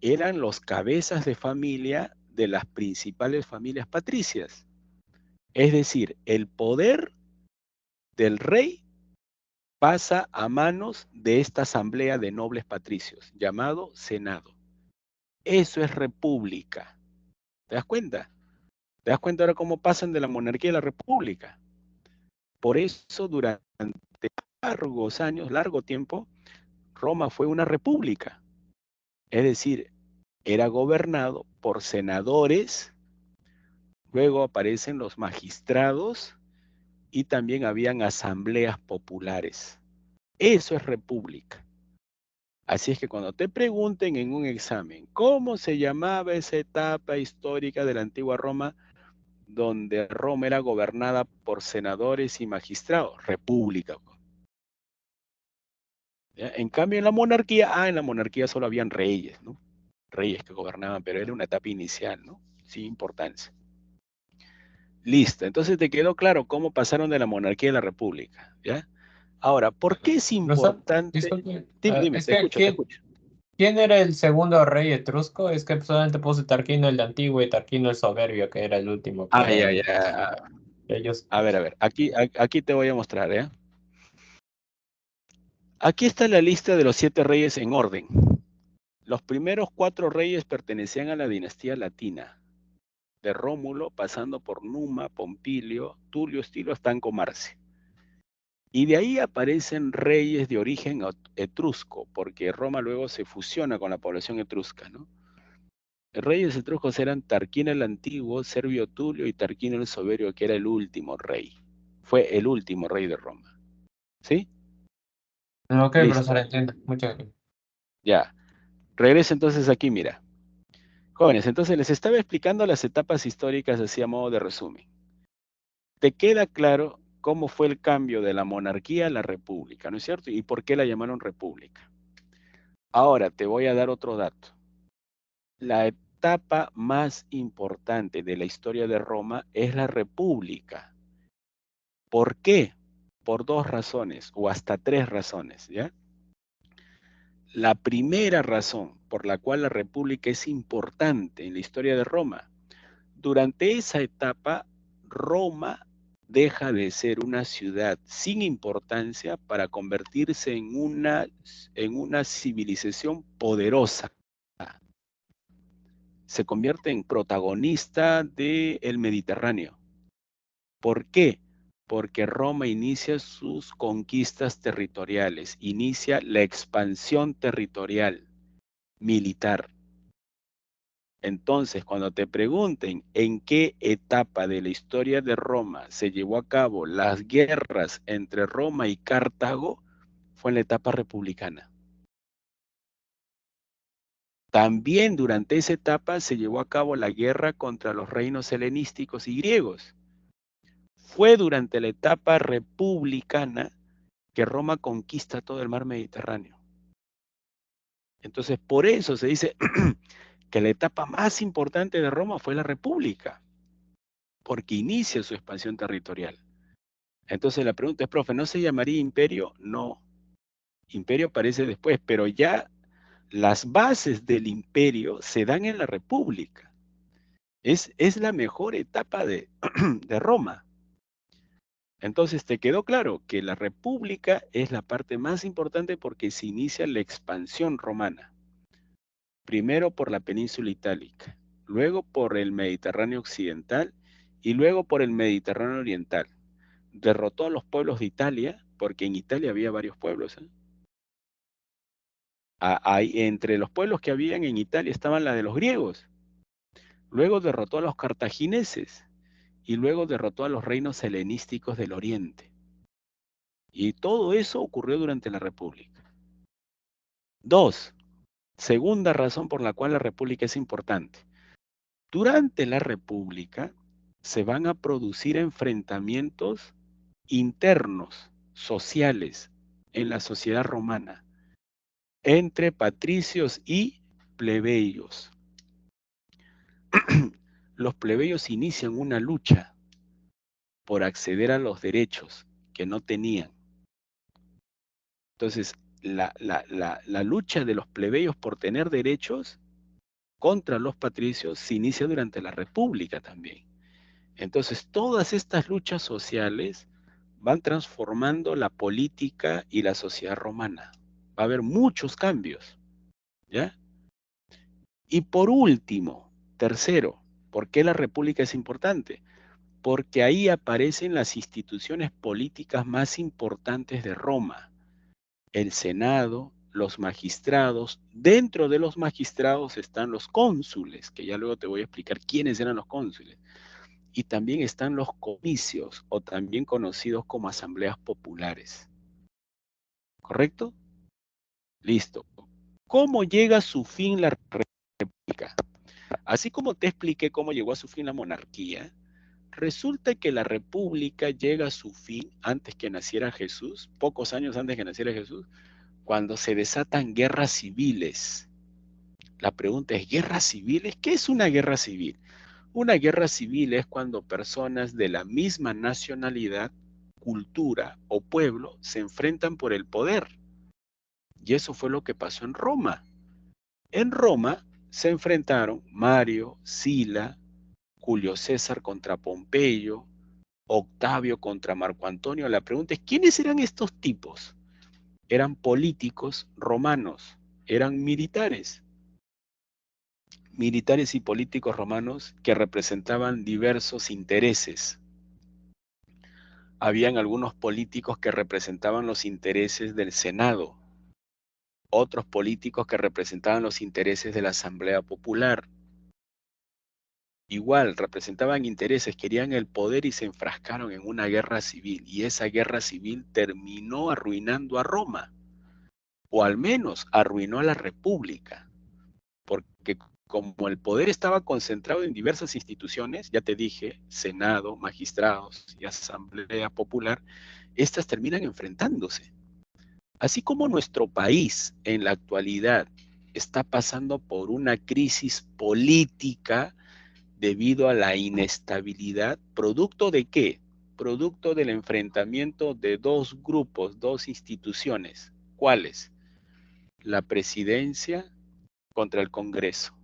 S1: Eran los cabezas de familia de las principales familias patricias. Es decir, el poder del rey pasa a manos de esta asamblea de nobles patricios, llamado Senado. Eso es república. ¿Te das cuenta? ¿Te das cuenta ahora cómo pasan de la monarquía a la república? Por eso durante largos años, largo tiempo, Roma fue una república. Es decir, era gobernado por senadores, luego aparecen los magistrados y también habían asambleas populares. Eso es república. Así es que cuando te pregunten en un examen cómo se llamaba esa etapa histórica de la antigua Roma, donde Roma era gobernada por senadores y magistrados, república. ¿Ya? En cambio, en la monarquía solo habían reyes, ¿no? Reyes que gobernaban, pero era una etapa inicial, ¿no? Sin importancia. Listo, entonces te quedó claro cómo pasaron de la monarquía a la república, ¿ya? Ahora, ¿por qué es
S4: Profesor,
S1: importante?
S4: disculpe,
S1: Dime,
S4: es
S1: te
S4: que
S1: escucho, te escucho.
S4: ¿quién era el segundo rey etrusco? Es que solamente puse Tarquino el Antiguo y Tarquino el Soberbio, que era el último
S1: Ah,
S4: que
S1: ya, ya.
S4: ellos.
S1: A ver, aquí te voy a mostrar, ¿eh? Aquí está la lista de los 7 reyes en orden. Los primeros 4 reyes pertenecían a la dinastía latina, de Rómulo, pasando por Numa, Pompilio, Tulio, Estilo, hasta Ancomarce. Y de ahí aparecen reyes de origen etrusco, porque Roma luego se fusiona con la población etrusca, ¿no? Los reyes etruscos eran Tarquino el Antiguo, Servio Tulio y Tarquino el Soberbio, que era el último rey. Fue el último rey de Roma. ¿Sí?
S4: Ok, profesor,
S1: Listo.
S4: entiendo. Muchas gracias.
S1: Ya. Regreso entonces aquí, mira. Jóvenes, entonces les estaba explicando las etapas históricas así a modo de resumen. ¿Te queda claro cómo fue el cambio de la monarquía a la república, no es cierto? ¿Y por qué la llamaron república? Ahora te voy a dar otro dato. La etapa más importante de la historia de Roma es la república. ¿Por qué? Por 2 razones, o hasta 3 razones, ¿ya? La primera razón por la cual la república es importante en la historia de Roma, durante esa etapa, Roma deja de ser una ciudad sin importancia para convertirse en una civilización poderosa. Se convierte en protagonista del Mediterráneo. ¿Por qué? Porque Roma inicia sus conquistas territoriales, inicia la expansión territorial militar. Entonces, cuando te pregunten en qué etapa de la historia de Roma se llevó a cabo las guerras entre Roma y Cartago, fue en la etapa republicana. También durante esa etapa se llevó a cabo la guerra contra los reinos helenísticos y griegos. Fue durante la etapa republicana que Roma conquista todo el mar Mediterráneo. Entonces, por eso se dice que la etapa más importante de Roma fue la república, porque inicia su expansión territorial. Entonces la pregunta es, profe, ¿no se llamaría imperio? No, imperio aparece después, pero ya las bases del imperio se dan en la república. Es la mejor etapa de Roma. Entonces, ¿te quedó claro que la república es la parte más importante porque se inicia la expansión romana? Primero por la península itálica, luego por el Mediterráneo occidental y luego por el Mediterráneo oriental. Derrotó a los pueblos de Italia, porque en Italia había varios pueblos. Entre los pueblos que habían en Italia estaban la de los griegos. Luego derrotó a los cartagineses y luego derrotó a los reinos helenísticos del oriente. Y todo eso ocurrió durante la República. 2. Segunda razón por la cual la República es importante. Durante la República se van a producir enfrentamientos internos, sociales, en la sociedad romana, entre patricios y plebeyos. Los plebeyos inician una lucha por acceder a los derechos que no tenían. Entonces, la lucha de los plebeyos por tener derechos contra los patricios se inicia durante la República también. Entonces, todas estas luchas sociales van transformando la política y la sociedad romana. Va a haber muchos cambios, ¿ya? Y por último, tercero, ¿por qué la República es importante? Porque ahí aparecen las instituciones políticas más importantes de Roma. El Senado, los magistrados. Dentro de los magistrados están los cónsules, que ya luego te voy a explicar quiénes eran los cónsules. Y también están los comicios, o también conocidos como asambleas populares. ¿Correcto? Listo. ¿Cómo llega a su fin la República? Así como te expliqué cómo llegó a su fin la monarquía, resulta que la República llega a su fin antes que naciera Jesús, pocos años antes que naciera Jesús, cuando se desatan guerras civiles. La pregunta es, ¿guerras civiles? ¿Qué es una guerra civil? Una guerra civil es cuando personas de la misma nacionalidad, cultura o pueblo se enfrentan por el poder. Y eso fue lo que pasó en Roma. En Roma se enfrentaron Mario, Sila, Julio César contra Pompeyo, Octavio contra Marco Antonio. La pregunta es, ¿quiénes eran estos tipos? Eran políticos romanos, eran militares y políticos romanos que representaban diversos intereses. Habían algunos políticos que representaban los intereses del Senado, otros políticos que representaban los intereses de la Asamblea Popular. Igual, representaban intereses, querían el poder y se enfrascaron en una guerra civil. Y esa guerra civil terminó arruinando a Roma, o al menos arruinó a la República, porque como el poder estaba concentrado en diversas instituciones, ya te dije, Senado, magistrados y Asamblea Popular, estas terminan enfrentándose. Así como nuestro país en la actualidad está pasando por una crisis política debido a la inestabilidad, ¿producto de qué? Producto del enfrentamiento de dos grupos, dos instituciones. ¿Cuáles? La presidencia contra el Congreso.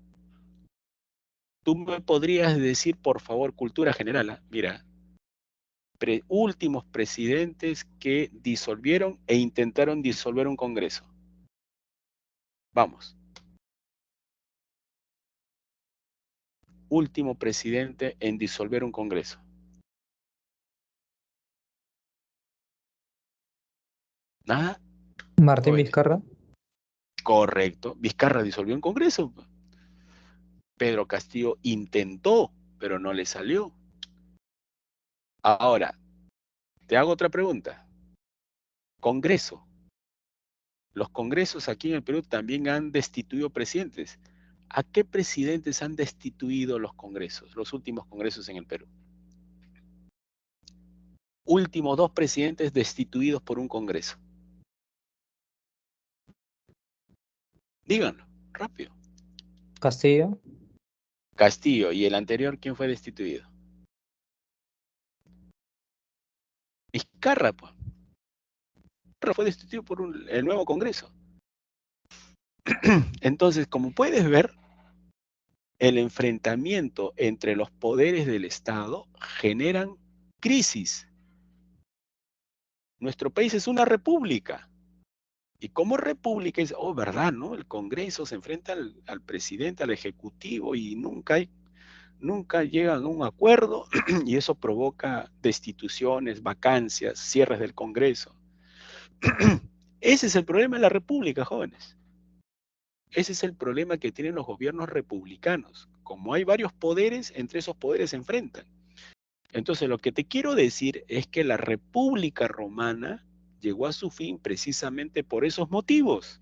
S1: ¿Tú me podrías decir, por favor, cultura general? Mira, últimos presidentes que disolvieron e intentaron disolver un Congreso. Vamos. Último presidente en disolver un Congreso. ¿Nada?
S5: Martín
S1: Jóvenes.
S5: Vizcarra.
S1: Correcto. Vizcarra disolvió un Congreso. Pedro Castillo intentó, pero no le salió. Ahora, te hago otra pregunta. Congreso. Los congresos aquí en el Perú también han destituido presidentes. ¿A qué presidentes han destituido los congresos, los últimos congresos en el Perú? Últimos 2 presidentes destituidos por un congreso. Díganlo, rápido.
S5: Castillo.
S1: Castillo. ¿Y el anterior quién fue destituido? Vizcarra, pues. Vizcarra fue destituido por el nuevo congreso. Entonces, como puedes ver, el enfrentamiento entre los poderes del Estado generan crisis. Nuestro país es una república. Y como república es, oh, verdad, ¿no? El Congreso se enfrenta al presidente, al ejecutivo, y nunca llegan a un acuerdo, y eso provoca destituciones, vacancias, cierres del Congreso. Ese es el problema de la república, jóvenes. Ese es el problema que tienen los gobiernos republicanos. Como hay varios poderes, entre esos poderes se enfrentan. Entonces, lo que te quiero decir es que la República Romana llegó a su fin precisamente por esos motivos.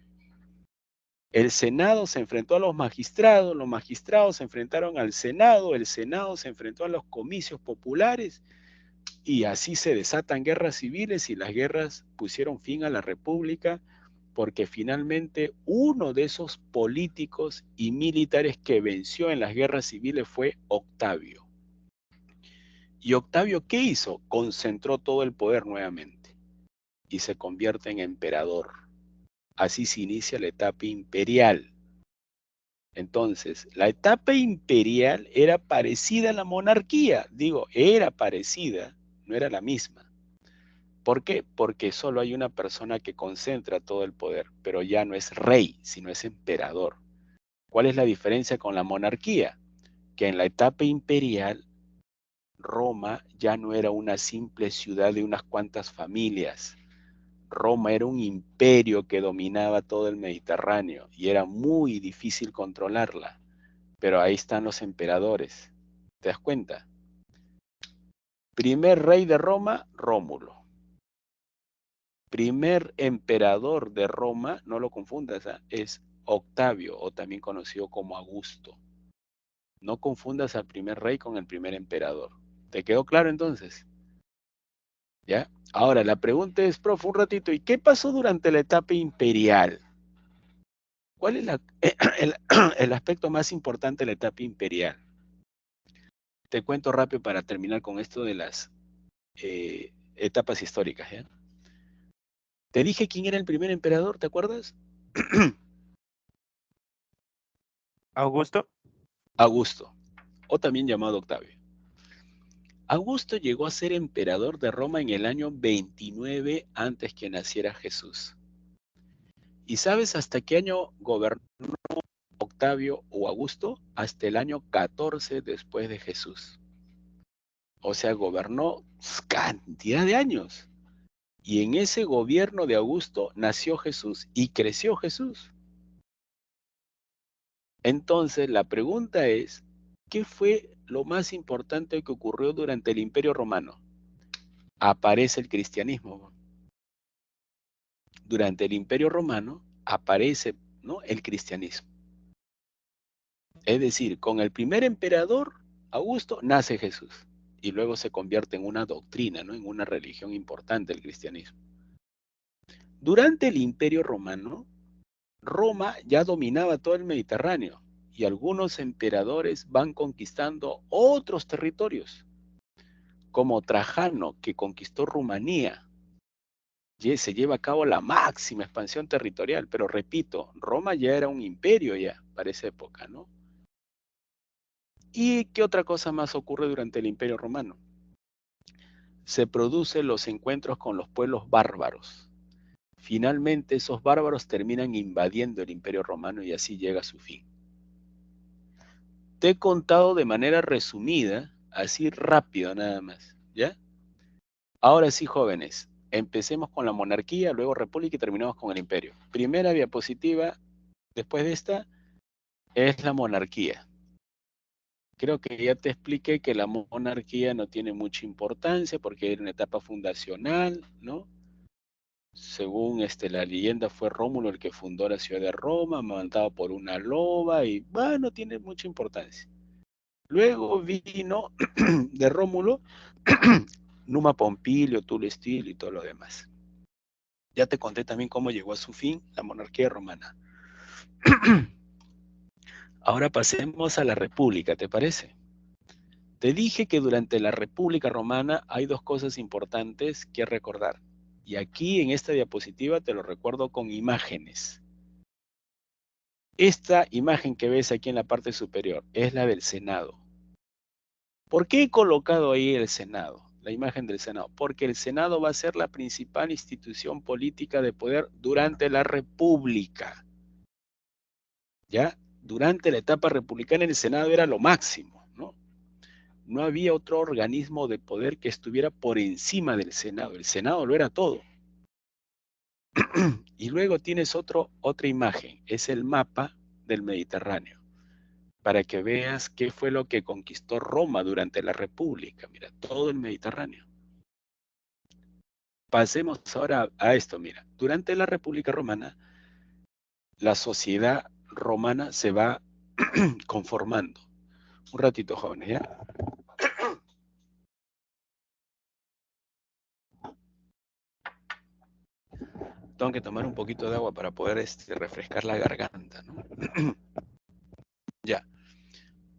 S1: El Senado se enfrentó a los magistrados se enfrentaron al Senado, el Senado se enfrentó a los comicios populares, y así se desatan guerras civiles, y las guerras pusieron fin a la República, porque finalmente uno de esos políticos y militares que venció en las guerras civiles fue Octavio. ¿Y Octavio qué hizo? Concentró todo el poder nuevamente y se convierte en emperador. Así se inicia la etapa imperial. Entonces, la etapa imperial era parecida a la monarquía. Digo, era parecida, no era la misma. ¿Por qué? Porque solo hay una persona que concentra todo el poder, pero ya no es rey, sino es emperador. ¿Cuál es la diferencia con la monarquía? Que en la etapa imperial, Roma ya no era una simple ciudad de unas cuantas familias. Roma era un imperio que dominaba todo el Mediterráneo y era muy difícil controlarla. Pero ahí están los emperadores. ¿Te das cuenta? Primer rey de Roma, Rómulo. Primer emperador de Roma, no lo confundas, es Octavio, o también conocido como Augusto. No confundas al primer rey con el primer emperador. ¿Te quedó claro entonces? ¿Ya? Ahora, la pregunta es, profe, un ratito, ¿y qué pasó durante la etapa imperial? ¿Cuál es el aspecto más importante de la etapa imperial? Te cuento rápido para terminar con esto de las etapas históricas, ¿ya? Te dije quién era el primer emperador, ¿te acuerdas?
S2: Augusto.
S1: Augusto, o también llamado Octavio. Augusto llegó a ser emperador de Roma en el año 29 antes que naciera Jesús. ¿Y sabes hasta qué año gobernó Octavio o Augusto? Hasta el año 14 después de Jesús. O sea, gobernó cantidad de años. Y en ese gobierno de Augusto nació Jesús y creció Jesús. Entonces, la pregunta es, ¿qué fue lo más importante que ocurrió durante el Imperio Romano? Aparece el cristianismo. Durante el Imperio Romano aparece, ¿no?, el cristianismo. Es decir, con el primer emperador, Augusto, nace Jesús. Y luego se convierte en una doctrina, ¿no?, en una religión importante el cristianismo. Durante el Imperio Romano, Roma ya dominaba todo el Mediterráneo y algunos emperadores van conquistando otros territorios, como Trajano, que conquistó Rumanía. Se lleva a cabo la máxima expansión territorial, pero repito, Roma ya era un imperio ya para esa época, ¿no? ¿Y qué otra cosa más ocurre durante el Imperio Romano? Se producen los encuentros con los pueblos bárbaros. Finalmente esos bárbaros terminan invadiendo el Imperio Romano y así llega a su fin. Te he contado de manera resumida, así rápido nada más, ¿ya? Ahora sí, jóvenes, empecemos con la monarquía, luego república y terminamos con el imperio. Primera diapositiva, después de esta, es la monarquía. Creo que ya te expliqué que la monarquía no tiene mucha importancia porque era una etapa fundacional, ¿no? Según la leyenda, fue Rómulo el que fundó la ciudad de Roma, mandado por una loba, y bueno, no tiene mucha importancia. Luego vino de Rómulo Numa Pompilio, Tulio Estilio y todo lo demás. Ya te conté también cómo llegó a su fin la monarquía romana. Ahora pasemos a la república, ¿te parece? Te dije que durante la República Romana hay dos cosas importantes que recordar. Y aquí en esta diapositiva te lo recuerdo con imágenes. Esta imagen que ves aquí en la parte superior es la del Senado. ¿Por qué he colocado ahí el Senado? la imagen del Senado, porque el Senado va a ser la principal institución política de poder durante la República. ¿Ya? Durante la etapa republicana el Senado era lo máximo, ¿no? No había otro organismo de poder que estuviera por encima del Senado. El Senado lo era todo. Y luego tienes otra imagen, es el mapa del Mediterráneo, para que veas qué fue lo que conquistó Roma durante la República. Mira, todo el Mediterráneo. Pasemos ahora a esto, mira. Durante la República Romana, la sociedad romana se va conformando. Un ratito, jóvenes, ¿ya? Tengo que tomar un poquito de agua para poder refrescar la garganta, ¿no? Ya.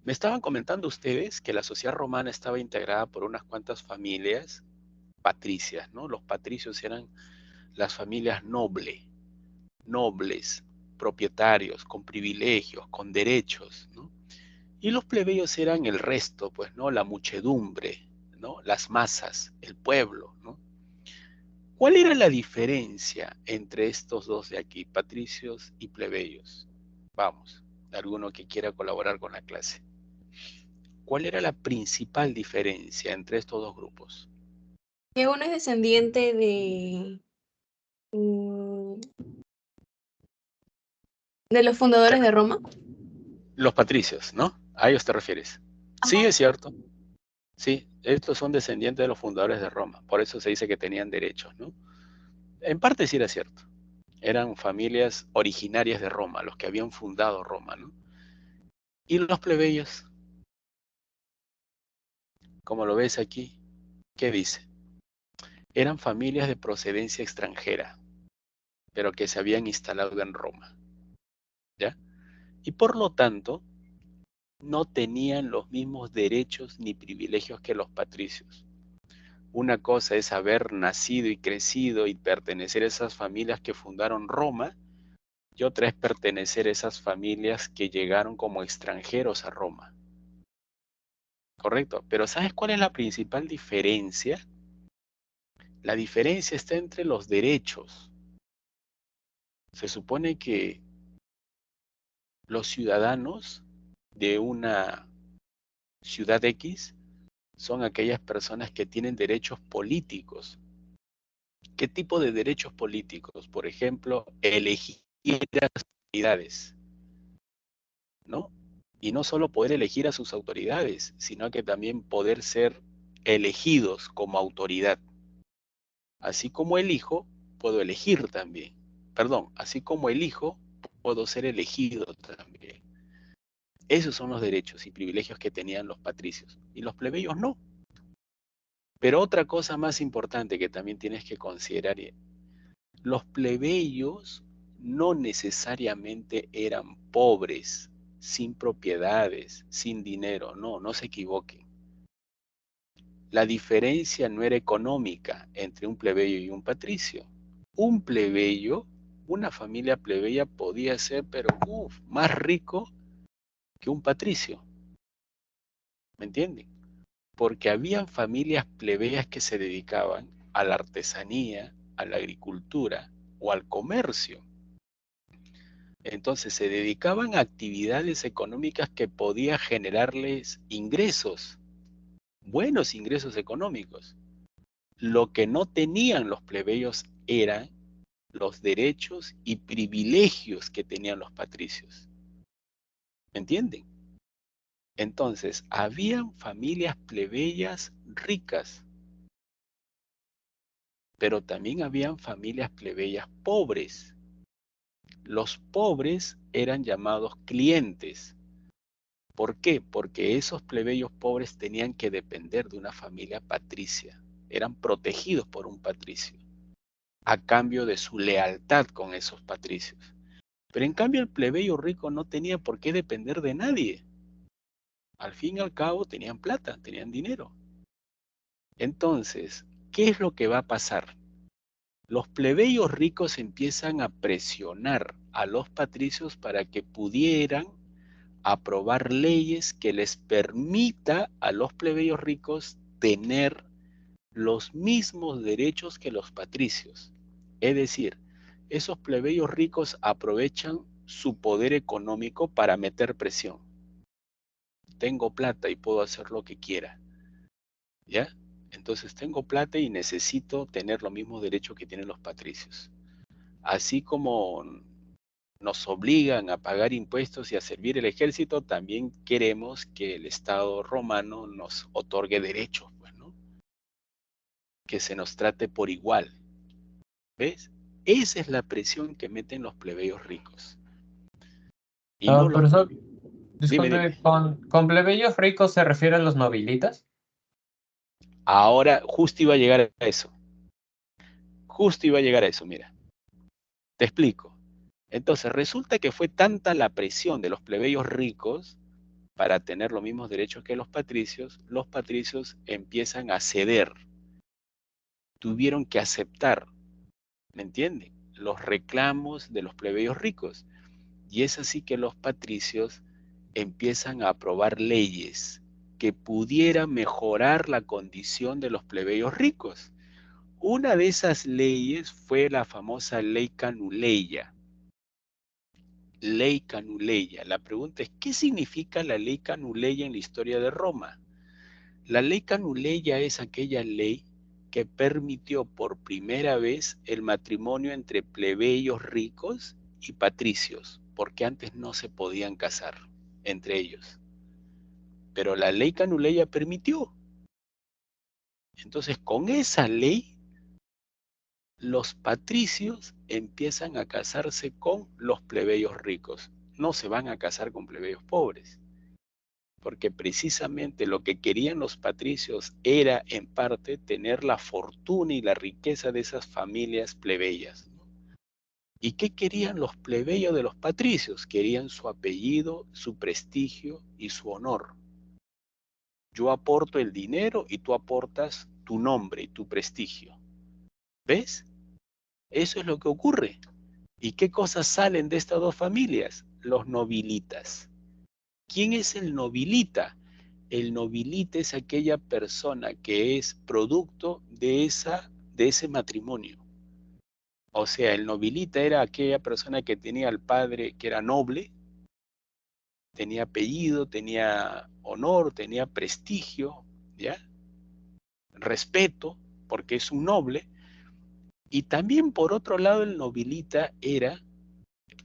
S1: Me estaban comentando ustedes que la sociedad romana estaba integrada por unas cuantas familias patricias, ¿no? Los patricios eran las familias nobles, propietarios, con privilegios, con derechos, ¿no? Y los plebeyos eran el resto, pues, ¿no? La muchedumbre, ¿no? Las masas, el pueblo, ¿no? ¿Cuál era la diferencia entre estos dos de aquí, patricios y plebeyos? Vamos, alguno que quiera colaborar con la clase. ¿Cuál era la principal diferencia entre estos dos grupos?
S6: Que uno es descendiente de los fundadores de Roma.
S1: Los patricios, ¿no? A ellos te refieres. Sí,
S6: Ajá.
S1: es cierto. Sí, estos son descendientes de los fundadores de Roma. Por eso se dice que tenían derechos, ¿no? En parte sí era cierto. Eran familias originarias de Roma, los que habían fundado Roma, ¿no? Y los plebeyos, como lo ves aquí, ¿qué dice? Eran familias de procedencia extranjera, pero que se habían instalado en Roma, ¿ya? Y por lo tanto, no tenían los mismos derechos ni privilegios que los patricios. Una cosa es haber nacido y crecido y pertenecer a esas familias que fundaron Roma, y otra es pertenecer a esas familias que llegaron como extranjeros a Roma. Correcto, pero ¿sabes cuál es la principal diferencia? La diferencia está entre los derechos. Se supone que los ciudadanos de una ciudad X son aquellas personas que tienen derechos políticos. ¿Qué tipo de derechos políticos? Por ejemplo, elegir a sus autoridades, ¿no? Y no solo poder elegir a sus autoridades, sino que también poder ser elegidos como autoridad. Así como elijo, puedo elegir también. Perdón, así como elijo, puedo ser elegido también. Esos son los derechos y privilegios que tenían los patricios. Y los plebeyos no. Pero otra cosa más importante que también tienes que considerar, los plebeyos no necesariamente eran pobres, sin propiedades, sin dinero. No, no se equivoquen. La diferencia no era económica entre un plebeyo y un patricio. Un plebeyo, una familia plebeya podía ser, pero más rico que un patricio. ¿Me entienden? Porque habían familias plebeyas que se dedicaban a la artesanía, a la agricultura o al comercio. Entonces se dedicaban a actividades económicas que podían generarles ingresos, buenos ingresos económicos. Lo que no tenían los plebeyos eran los derechos y privilegios que tenían los patricios. ¿Me entienden? Entonces, habían familias plebeyas ricas, pero también habían familias plebeyas pobres. Los pobres eran llamados clientes. ¿Por qué? Porque esos plebeyos pobres tenían que depender de una familia patricia. Eran protegidos por un patricio, a cambio de su lealtad con esos patricios. Pero en cambio el plebeyo rico no tenía por qué depender de nadie. Al fin y al cabo tenían plata, tenían dinero. Entonces, ¿qué es lo que va a pasar? Los plebeyos ricos empiezan a presionar a los patricios para que pudieran aprobar leyes que les permita a los plebeyos ricos tener los mismos derechos que los patricios. Es decir, esos plebeyos ricos aprovechan su poder económico para meter presión. Tengo plata y puedo hacer lo que quiera, ¿ya? Entonces tengo plata y necesito tener los mismos derechos que tienen los patricios. Así como nos obligan a pagar impuestos y a servir el ejército, también queremos que el Estado romano nos otorgue derechos, pues, ¿no? Que se nos trate por igual. ¿Ves? Esa es la presión que meten los plebeyos ricos. Y no los
S4: Profesor,
S1: plebeyos. Dime,
S4: disculpe,
S1: dime.
S4: ¿con plebeyos ricos se refiere a los nobilitas?
S1: Ahora, justo iba a llegar a eso. Justo iba a llegar a eso, mira. Te explico. Entonces, resulta que fue tanta la presión de los plebeyos ricos para tener los mismos derechos que los patricios empiezan a ceder. Tuvieron que aceptar, ¿me entienden? Los reclamos de los plebeyos ricos. Y es así que los patricios empiezan a aprobar leyes que pudieran mejorar la condición de los plebeyos ricos. Una de esas leyes fue la famosa Ley Canuleia. Ley Canuleia. La pregunta es, ¿qué significa la Ley Canuleia en la historia de Roma? La Ley Canuleia es aquella ley que permitió por primera vez el matrimonio entre plebeyos ricos y patricios, porque antes no se podían casar entre ellos. Pero la Ley Canuleia permitió. Entonces, con esa ley, los patricios empiezan a casarse con los plebeyos ricos. No se van a casar con plebeyos pobres, porque precisamente lo que querían los patricios era, en parte, tener la fortuna y la riqueza de esas familias plebeyas. ¿Y qué querían los plebeyos de los patricios? Querían su apellido, su prestigio y su honor. Yo aporto el dinero y tú aportas tu nombre y tu prestigio. ¿Ves? Eso es lo que ocurre. ¿Y qué cosas salen de estas dos familias? Los nobilitas. ¿Quién es el nobilita? El nobilita es aquella persona que es producto de ese matrimonio. O sea, el nobilita era aquella persona que tenía al padre que era noble, tenía apellido, tenía honor, tenía prestigio, ¿ya? Respeto, porque es un noble. Y también por otro lado el nobilita era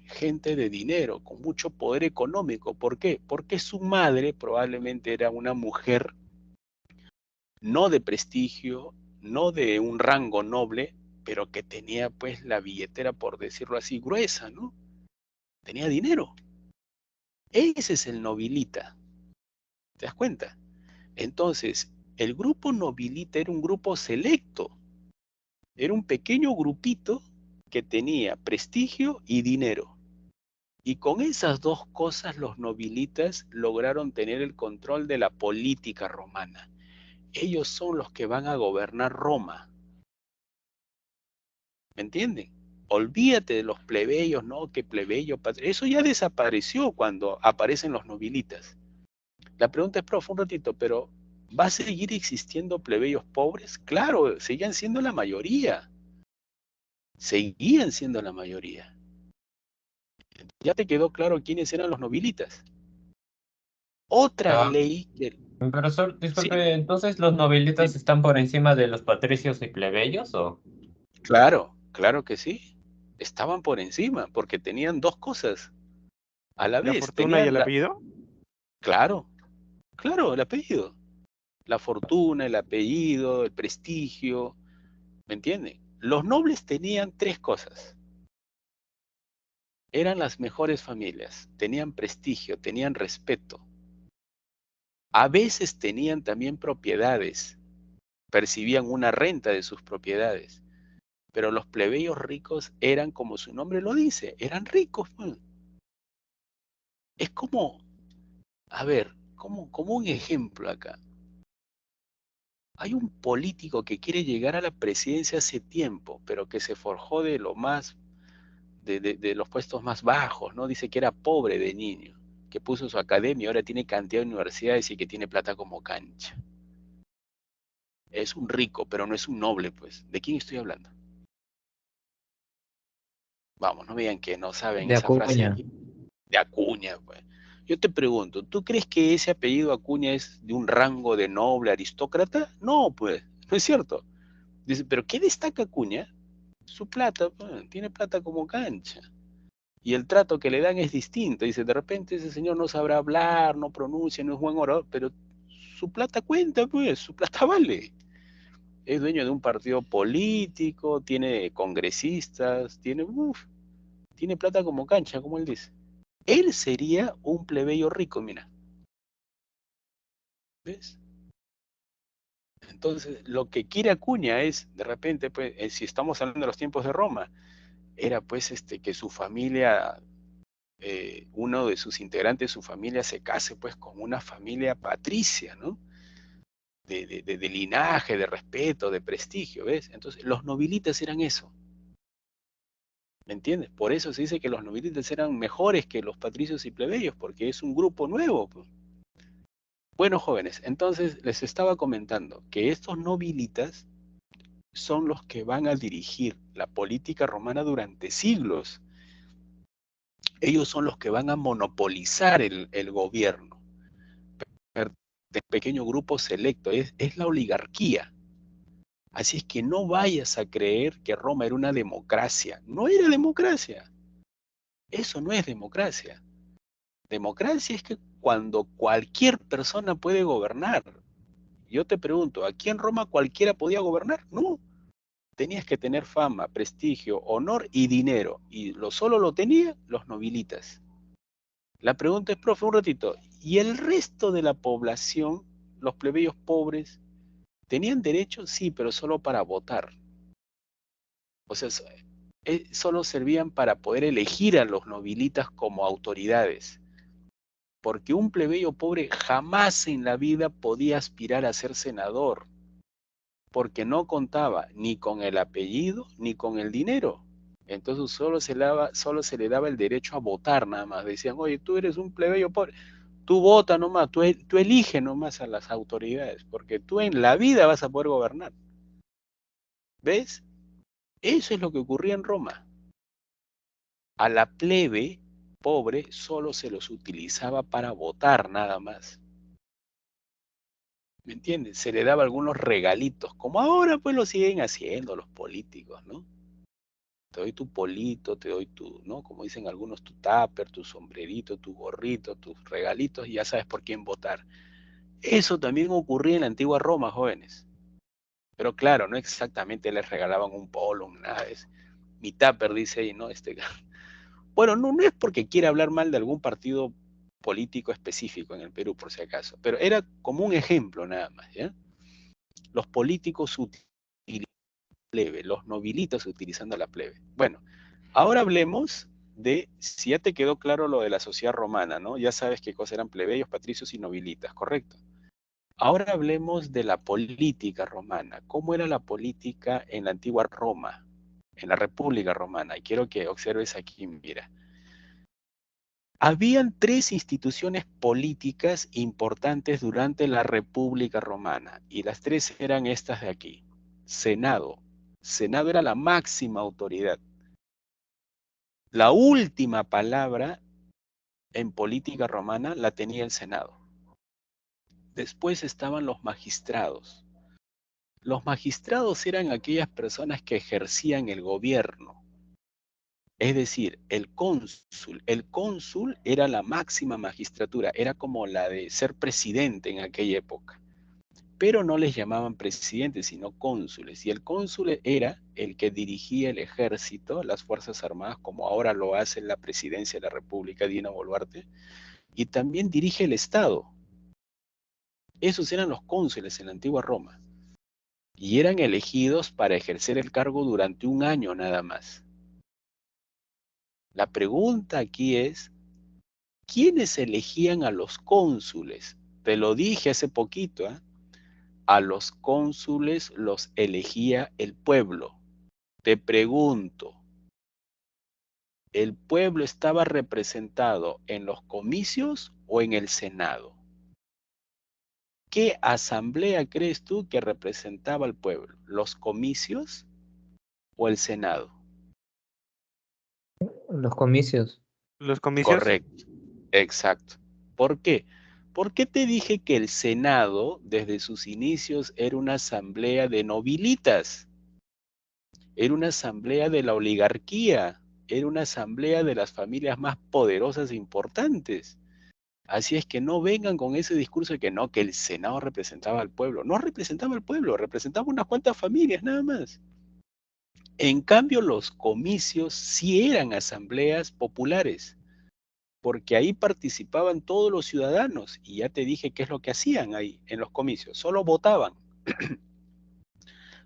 S1: gente de dinero, con mucho poder económico. ¿Por qué? Porque su madre probablemente era una mujer no de prestigio, no de un rango noble, pero que tenía pues la billetera, por decirlo así, gruesa, ¿no? Tenía dinero. Ese es el nobilita. ¿Te das cuenta? Entonces, el grupo nobilita era un grupo selecto. Era un pequeño grupito que tenía prestigio y dinero. Y con esas dos cosas los nobilitas lograron tener el control de la política romana. Ellos son los que van a gobernar Roma. ¿Me entienden? Olvídate de los plebeyos, ¿no? Que plebeyo, eso ya desapareció cuando aparecen los nobilitas. La pregunta es, profe, un ratito, pero ¿va a seguir existiendo plebeyos pobres? Claro, seguían siendo la mayoría. Seguían siendo la mayoría. ¿Ya te quedó claro quiénes eran los nobilitas? Otra
S4: Ah,
S1: ley que...
S4: profesor,
S1: Sí,
S4: disculpe, ¿entonces los nobilitas
S1: dime.
S4: están por encima de los patricios y plebeyos o?
S1: Claro, claro que sí. Estaban por encima porque tenían dos cosas a la
S2: ¿La
S1: vez.
S2: fortuna y el
S1: Tenían
S2: apellido?
S1: claro, claro, el apellido. La fortuna, el apellido, el prestigio. ¿Me entienden? Los nobles tenían tres cosas. Eran las mejores familias, tenían prestigio, tenían respeto. A veces tenían también propiedades, percibían una renta de sus propiedades. Pero los plebeyos ricos eran, como su nombre lo dice, eran ricos. Pues. Es como, a ver, como un ejemplo acá. Hay un político que quiere llegar a la presidencia hace tiempo, pero que se forjó de lo más, de los puestos más bajos, ¿no? Dice que era pobre de niño, que puso su academia, ahora tiene cantidad de universidades y que tiene plata como cancha. Es un rico, pero no es un noble, pues. ¿De quién estoy hablando? Vamos, no me digan que no saben
S3: De
S1: esa frase.
S3: Acuña.
S1: De Acuña, pues. Yo te pregunto, ¿tú crees que ese apellido Acuña es de un rango de noble aristócrata? No, pues, no es cierto. Dice, ¿pero qué destaca Acuña? Su plata, pues, tiene plata como cancha. Y el trato que le dan es distinto. Dice, de repente ese señor no sabrá hablar, no pronuncia, no es buen orador, pero su plata cuenta, pues, su plata vale. Es dueño de un partido político, tiene congresistas, tiene plata como cancha, como él dice. Él sería un plebeyo rico, mira. ¿Ves? Entonces, lo que quiere Acuña es, de repente, pues, si estamos hablando de los tiempos de Roma, era pues que su familia, uno de sus integrantes de su familia se case pues con una familia patricia, ¿no? De linaje, de respeto, de prestigio, ¿ves? Entonces, los nobilitas eran eso. ¿Me entiendes? Por eso se dice que los nobilitas eran mejores que los patricios y plebeyos, porque es un grupo nuevo, pues. Bueno, jóvenes, entonces les estaba comentando que estos nobilitas son los que van a dirigir la política romana durante siglos. Ellos son los que van a monopolizar el gobierno de pequeño grupo selecto, es la oligarquía. Así es que no vayas a creer que Roma era una democracia. No era democracia. Eso no es democracia. Democracia es que cuando cualquier persona puede gobernar. Yo te pregunto, ¿aquí en Roma cualquiera podía gobernar? No. Tenías que tener fama, prestigio, honor y dinero. Y solo lo tenían los nobilitas. La pregunta es, profe, un ratito, ¿y el resto de la población, los plebeyos pobres, tenían derecho? Sí, pero solo para votar. O sea, solo servían para poder elegir a los nobilitas como autoridades. Porque un plebeyo pobre jamás en la vida podía aspirar a ser senador, porque no contaba ni con el apellido ni con el dinero. Entonces solo se le daba el derecho a votar nada más. Decían, oye, tú eres un plebeyo pobre, tú vota nomás, tú elige nomás a las autoridades, porque tú en la vida vas a poder gobernar. ¿Ves? Eso es lo que ocurría en Roma. A la plebe pobre solo se los utilizaba para votar nada más. ¿Me entiendes? Se le daba algunos regalitos, como ahora pues lo siguen haciendo los políticos, ¿no? Te doy tu polito, te doy tu, ¿no? Como dicen algunos, tu tupper, tu sombrerito, tu gorrito, tus regalitos, y ya sabes por quién votar. Eso también ocurría en la antigua Roma, jóvenes. Pero claro, no exactamente les regalaban un polo, nada de eso. Mi tupper dice ahí, ¿no? Bueno, no es porque quiera hablar mal de algún partido político específico en el Perú, por si acaso, pero era como un ejemplo nada más, ¿ya? Los políticos utilizando la plebe, los nobilitas utilizando la plebe. Bueno, ahora hablemos de, si ya te quedó claro lo de la sociedad romana, ¿no? Ya sabes qué cosas eran plebeyos, patricios y nobilitas, ¿correcto? Ahora hablemos de la política romana. ¿Cómo era la política en la antigua Roma, en la República Romana? Y quiero que observes aquí, mira. Habían tres instituciones políticas importantes durante la República Romana, y las tres eran estas de aquí. Senado. Senado era la máxima autoridad. La última palabra en política romana la tenía el Senado. Después estaban los magistrados. Los magistrados eran aquellas personas que ejercían el gobierno. Es decir, el cónsul. El cónsul era la máxima magistratura, era como la de ser presidente en aquella época. Pero no les llamaban presidentes, sino cónsules. Y el cónsul era el que dirigía el ejército, las Fuerzas Armadas, como ahora lo hace la presidencia de la República, Dina Boluarte, y también dirige el Estado. Esos eran los cónsules en la antigua Roma. Y eran elegidos para ejercer el cargo durante un año nada más. La pregunta aquí es, ¿quiénes elegían a los cónsules? Te lo dije hace poquito, ¿eh? A los cónsules los elegía el pueblo. Te pregunto, ¿el pueblo estaba representado en los comicios o en el Senado? ¿Qué asamblea crees tú que representaba al pueblo? ¿Los comicios o el Senado?
S5: Los comicios.
S2: Los comicios.
S1: Correcto, exacto. ¿Por qué? ¿Por qué te dije que el Senado, desde sus inicios, era una asamblea de nobilitas? Era una asamblea de la oligarquía, era una asamblea de las familias más poderosas e importantes. Así es que no vengan con ese discurso de que no, que el Senado representaba al pueblo. No representaba al pueblo, representaba unas cuantas familias nada más. En cambio, los comicios sí eran asambleas populares, porque ahí participaban todos los ciudadanos. Y ya te dije qué es lo que hacían ahí en los comicios. Solo votaban,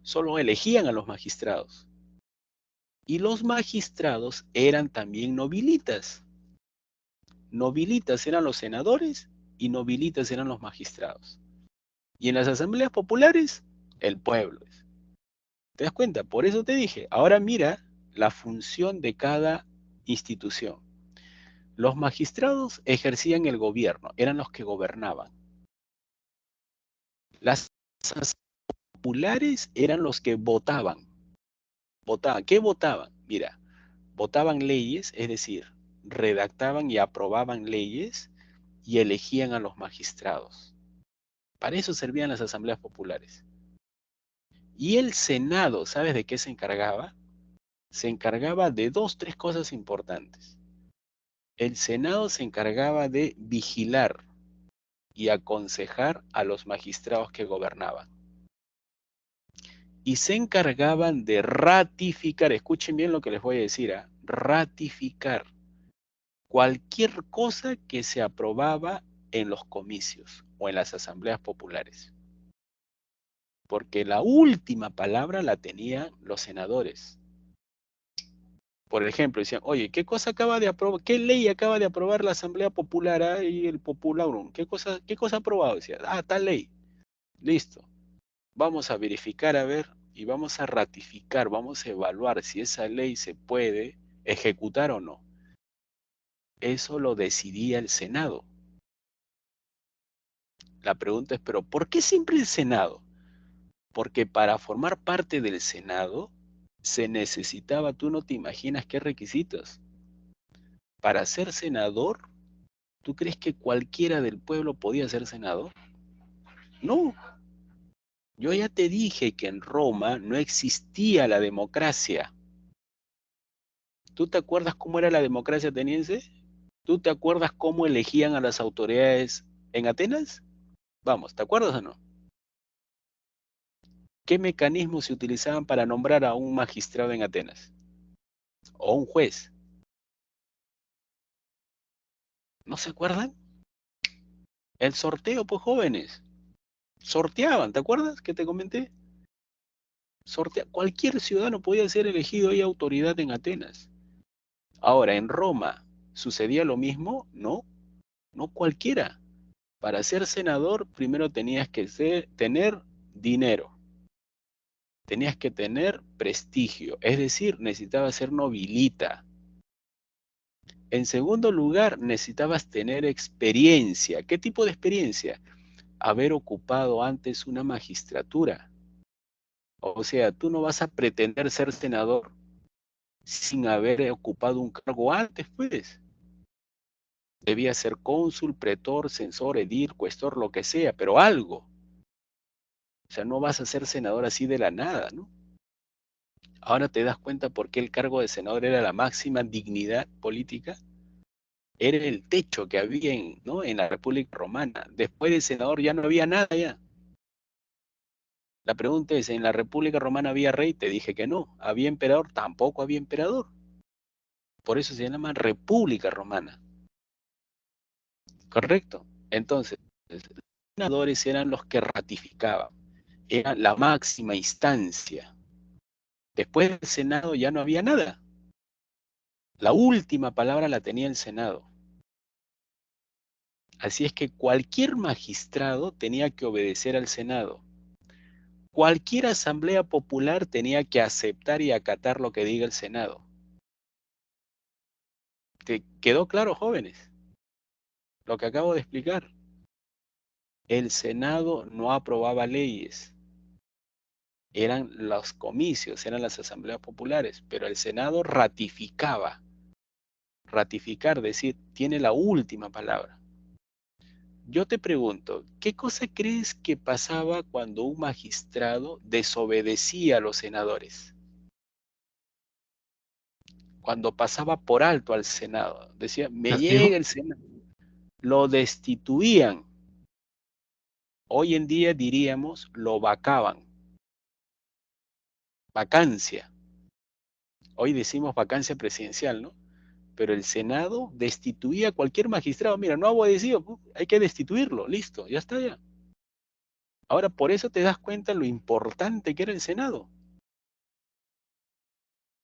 S1: solo elegían a los magistrados. Y los magistrados eran también nobilitas. Nobilitas eran los senadores y nobilitas eran los magistrados. Y en las asambleas populares, el pueblo. ¿Te das cuenta? Por eso te dije, ahora mira la función de cada institución. Los magistrados ejercían el gobierno, eran los que gobernaban. Las asambleas populares eran los que votaban. ¿Qué votaban? Mira, votaban leyes, es decir, redactaban y aprobaban leyes y elegían a los magistrados. Para eso servían las asambleas populares. Y el Senado, ¿sabes de qué se encargaba? Se encargaba de tres cosas importantes. El Senado se encargaba de vigilar y aconsejar a los magistrados que gobernaban. Y se encargaban de ratificar, escuchen bien lo que les voy a decir, ratificar cualquier cosa que se aprobaba en los comicios o en las asambleas populares. Porque la última palabra la tenían los senadores. Por ejemplo, decían, oye, ¿qué cosa acaba de aprobar, qué ley acaba de aprobar la Asamblea Popular y el Popularum? ¿Qué cosa ha aprobado? Decía, tal ley. Listo. Vamos a verificar, a ver, y vamos a ratificar, vamos a evaluar si esa ley se puede ejecutar o no. Eso lo decidía el Senado. La pregunta es, ¿pero por qué siempre el Senado? Porque para formar parte del Senado se necesitaba, tú no te imaginas qué requisitos. Para ser senador, ¿tú crees que cualquiera del pueblo podía ser senador? No. Yo ya te dije que en Roma no existía la democracia. ¿Tú te acuerdas cómo era la democracia ateniense? ¿Tú te acuerdas cómo elegían a las autoridades en Atenas? Vamos, ¿te acuerdas o no? ¿Qué mecanismos se utilizaban para nombrar a un magistrado en Atenas? O un juez. ¿No se acuerdan? El sorteo, pues jóvenes. Sorteaban, ¿te acuerdas que te comenté? Cualquier ciudadano podía ser elegido ahí autoridad en Atenas. Ahora, en Roma, ¿sucedía lo mismo? No, no cualquiera. Para ser senador, primero tenías que tener dinero, tenías que tener prestigio, es decir, necesitabas ser nobilita. En segundo lugar, necesitabas tener experiencia. ¿Qué tipo de experiencia? Haber ocupado antes una magistratura. O sea, tú no vas a pretender ser senador sin haber ocupado un cargo antes, pues. Debía ser cónsul, pretor, censor, edil, cuestor, lo que sea, pero algo. O sea, no vas a ser senador así de la nada, ¿no? Ahora te das cuenta por qué el cargo de senador era la máxima dignidad política. Era el techo que había ¿no? en la República Romana. Después del senador ya no había nada ya. La pregunta es, ¿en la República Romana había rey? Te dije que no. ¿Había emperador? Tampoco había emperador. Por eso se llama República Romana. ¿Correcto? Entonces, los senadores eran los que ratificaban. Era la máxima instancia. Después del Senado ya no había nada. La última palabra la tenía el Senado. Así es que cualquier magistrado tenía que obedecer al Senado. Cualquier asamblea popular tenía que aceptar y acatar lo que diga el Senado. ¿Te quedó claro, jóvenes? Lo que acabo de explicar. El Senado no aprobaba leyes. Eran los comicios, eran las asambleas populares, pero el Senado ratificaba. Ratificar, decir, tiene la última palabra. Yo te pregunto, ¿qué cosa crees que pasaba cuando un magistrado desobedecía a los senadores? Cuando pasaba por alto al Senado, decía, me
S3: ¿Castigo?
S1: llega el Senado. Lo destituían. Hoy en día diríamos, lo vacaban. Vacancia. Hoy decimos vacancia presidencial, ¿no? Pero el Senado destituía a cualquier magistrado. Mira, no ha obedecido, hay que destituirlo, listo, ya está ya. Ahora, por eso te das cuenta lo importante que era el Senado.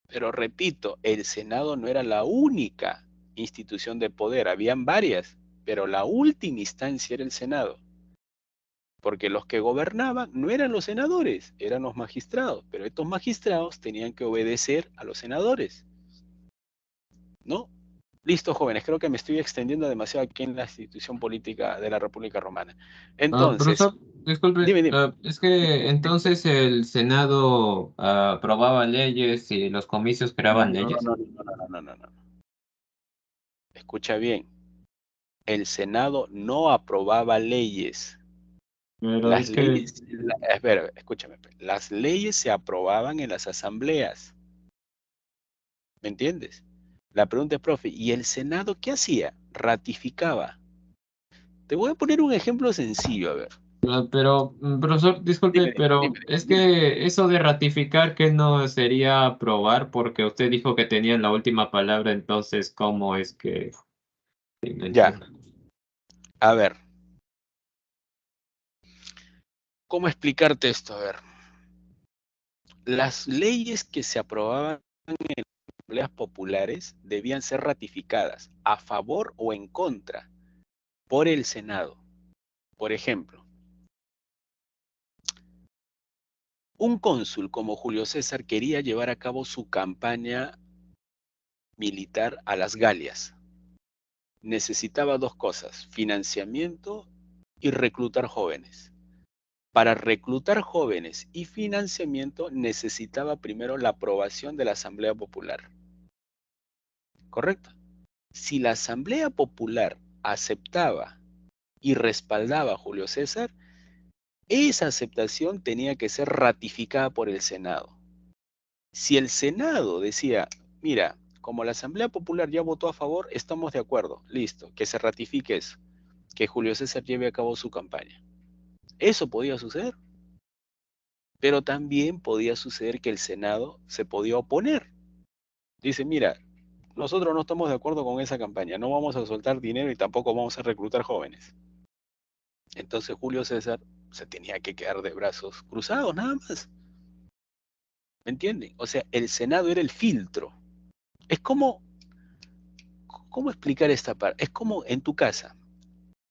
S1: Pero repito, el Senado no era la única institución de poder, habían varias, pero la última instancia era el Senado. Porque los que gobernaban no eran los senadores, eran los magistrados, pero estos magistrados tenían que obedecer a los senadores. ¿No? Listo, jóvenes, creo que me estoy extendiendo demasiado aquí en la institución política de la República Romana. Entonces,
S3: Profesor, disculpe,
S1: dime.
S3: es que entonces el Senado aprobaba leyes y los comicios creaban leyes.
S1: No. Escucha bien, el Senado no aprobaba leyes.
S3: Pero
S1: Las
S3: es que,
S1: leyes, espera, escúchame, las leyes se aprobaban en las asambleas. ¿Me entiendes? La pregunta es, profe, ¿y el Senado qué hacía? Ratificaba. Te voy a poner un ejemplo sencillo, a ver.
S3: pero, profesor, disculpe,
S1: Dime.
S3: pero es que eso de ratificar, ¿que no sería aprobar? Porque usted dijo que tenían la última palabra, entonces, ¿cómo es que? Sí, no
S1: Ya,
S3: entiendo.
S1: a ver. ¿Cómo explicarte esto? A ver. Las leyes que se aprobaban en las asambleas populares debían ser ratificadas a favor o en contra por el Senado. Por ejemplo, un cónsul como Julio César quería llevar a cabo su campaña militar a las Galias. Necesitaba dos cosas, financiamiento y reclutar jóvenes. Para reclutar jóvenes y financiamiento necesitaba primero la aprobación de la Asamblea Popular. ¿Correcto? Si la Asamblea Popular aceptaba y respaldaba a Julio César, esa aceptación tenía que ser ratificada por el Senado. Si el Senado decía, mira, como la Asamblea Popular ya votó a favor, estamos de acuerdo, listo, que se ratifique eso, que Julio César lleve a cabo su campaña. Eso podía suceder, pero también podía suceder que el Senado se podía oponer. Dice, mira, nosotros no estamos de acuerdo con esa campaña, no vamos a soltar dinero y tampoco vamos a reclutar jóvenes. Entonces Julio César se tenía que quedar de brazos cruzados, nada más. ¿Me entienden? O sea, el Senado era el filtro. Es como, ¿cómo explicar esta parte? Es como en tu casa.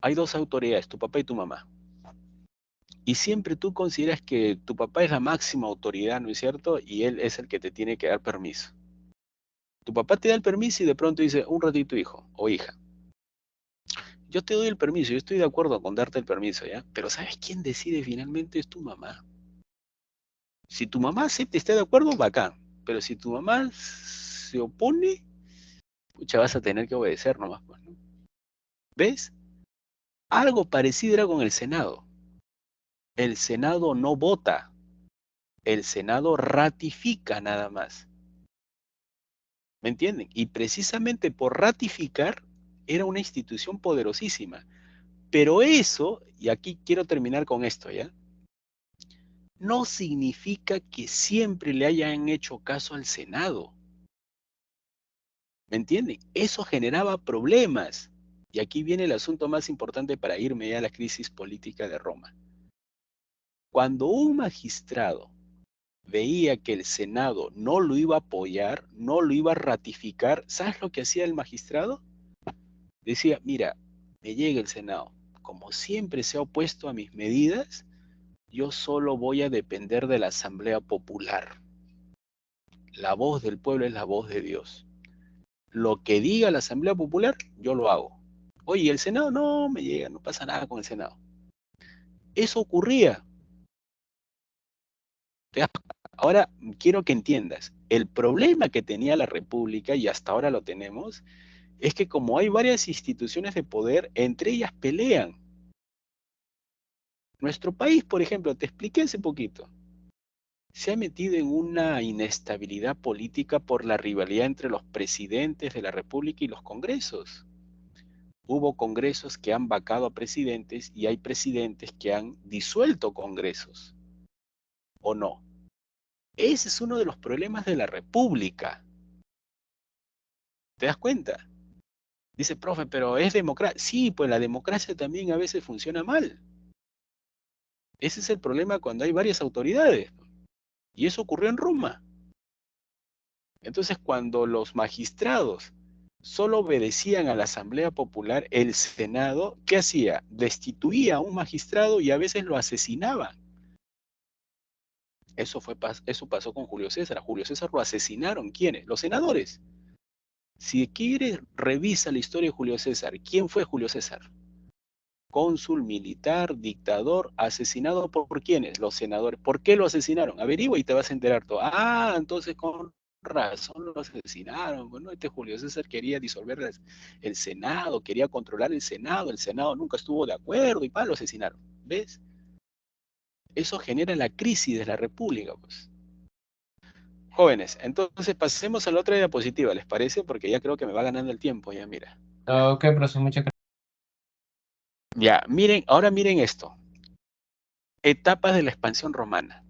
S1: Hay dos autoridades, tu papá y tu mamá. Y siempre tú consideras que tu papá es la máxima autoridad, ¿no es cierto? Y él es el que te tiene que dar permiso. Tu papá te da el permiso y de pronto dice, un ratito, hijo o hija. Yo te doy el permiso, yo estoy de acuerdo con darte el permiso, ¿ya? Pero ¿sabes quién decide finalmente? Es tu mamá. Si tu mamá acepta y está de acuerdo, bacán. Pero si tu mamá se opone, pucha, vas a tener que obedecer nomás, pues, ¿no? ¿Ves? Algo parecido era con el Senado. El Senado no vota, el Senado ratifica nada más. ¿Me entienden? Y precisamente por ratificar era una institución poderosísima. Pero eso, y aquí quiero terminar con esto, ¿ya? No significa que siempre le hayan hecho caso al Senado. ¿Me entienden? Eso generaba problemas. Y aquí viene el asunto más importante para irme ya a la crisis política de Roma. Cuando un magistrado veía que el Senado no lo iba a apoyar, no lo iba a ratificar, ¿sabes lo que hacía el magistrado? Decía, mira, me llega el Senado, como siempre se ha opuesto a mis medidas, yo solo voy a depender de la Asamblea Popular. La voz del pueblo es la voz de Dios. Lo que diga la Asamblea Popular, yo lo hago. Oye, el Senado no me llega, no pasa nada con el Senado. Eso ocurría. ¿Te das cuenta? Ahora quiero que entiendas, el problema que tenía la República, y hasta ahora lo tenemos, es que como hay varias instituciones de poder, entre ellas pelean. Nuestro país, por ejemplo, te expliqué hace poquito, se ha metido en una inestabilidad política por la rivalidad entre los presidentes de la República y los congresos. Hubo congresos que han vacado a presidentes y hay presidentes que han disuelto congresos, ¿o no? Ese es uno de los problemas de la República. ¿Te das cuenta? Dice, profe, pero es democracia. Sí, pues la democracia también a veces funciona mal. Ese es el problema cuando hay varias autoridades. Y eso ocurrió en Roma. Entonces, cuando los magistrados solo obedecían a la Asamblea Popular, el Senado, ¿qué hacía? Destituía a un magistrado y a veces lo asesinaba. Eso pasó con Julio César. A Julio César lo asesinaron. ¿Quiénes? Los senadores. Si quieres, revisa la historia de Julio César. ¿Quién fue Julio César? Cónsul, militar, dictador, asesinado ¿por quiénes? Los senadores. ¿Por qué lo asesinaron? Averigua y te vas a enterar todo. Ah, entonces con razón lo asesinaron. Bueno, este Julio César quería disolver el Senado, quería controlar el Senado nunca estuvo de acuerdo y lo asesinaron. ¿Ves? Eso genera la crisis de la República, pues. Jóvenes, entonces pasemos a la otra diapositiva, ¿les parece? Porque ya creo que me va ganando el tiempo, ya mira.
S4: Ok, profesor, muchas gracias.
S1: Ya, miren, ahora miren esto. Etapas de la expansión romana.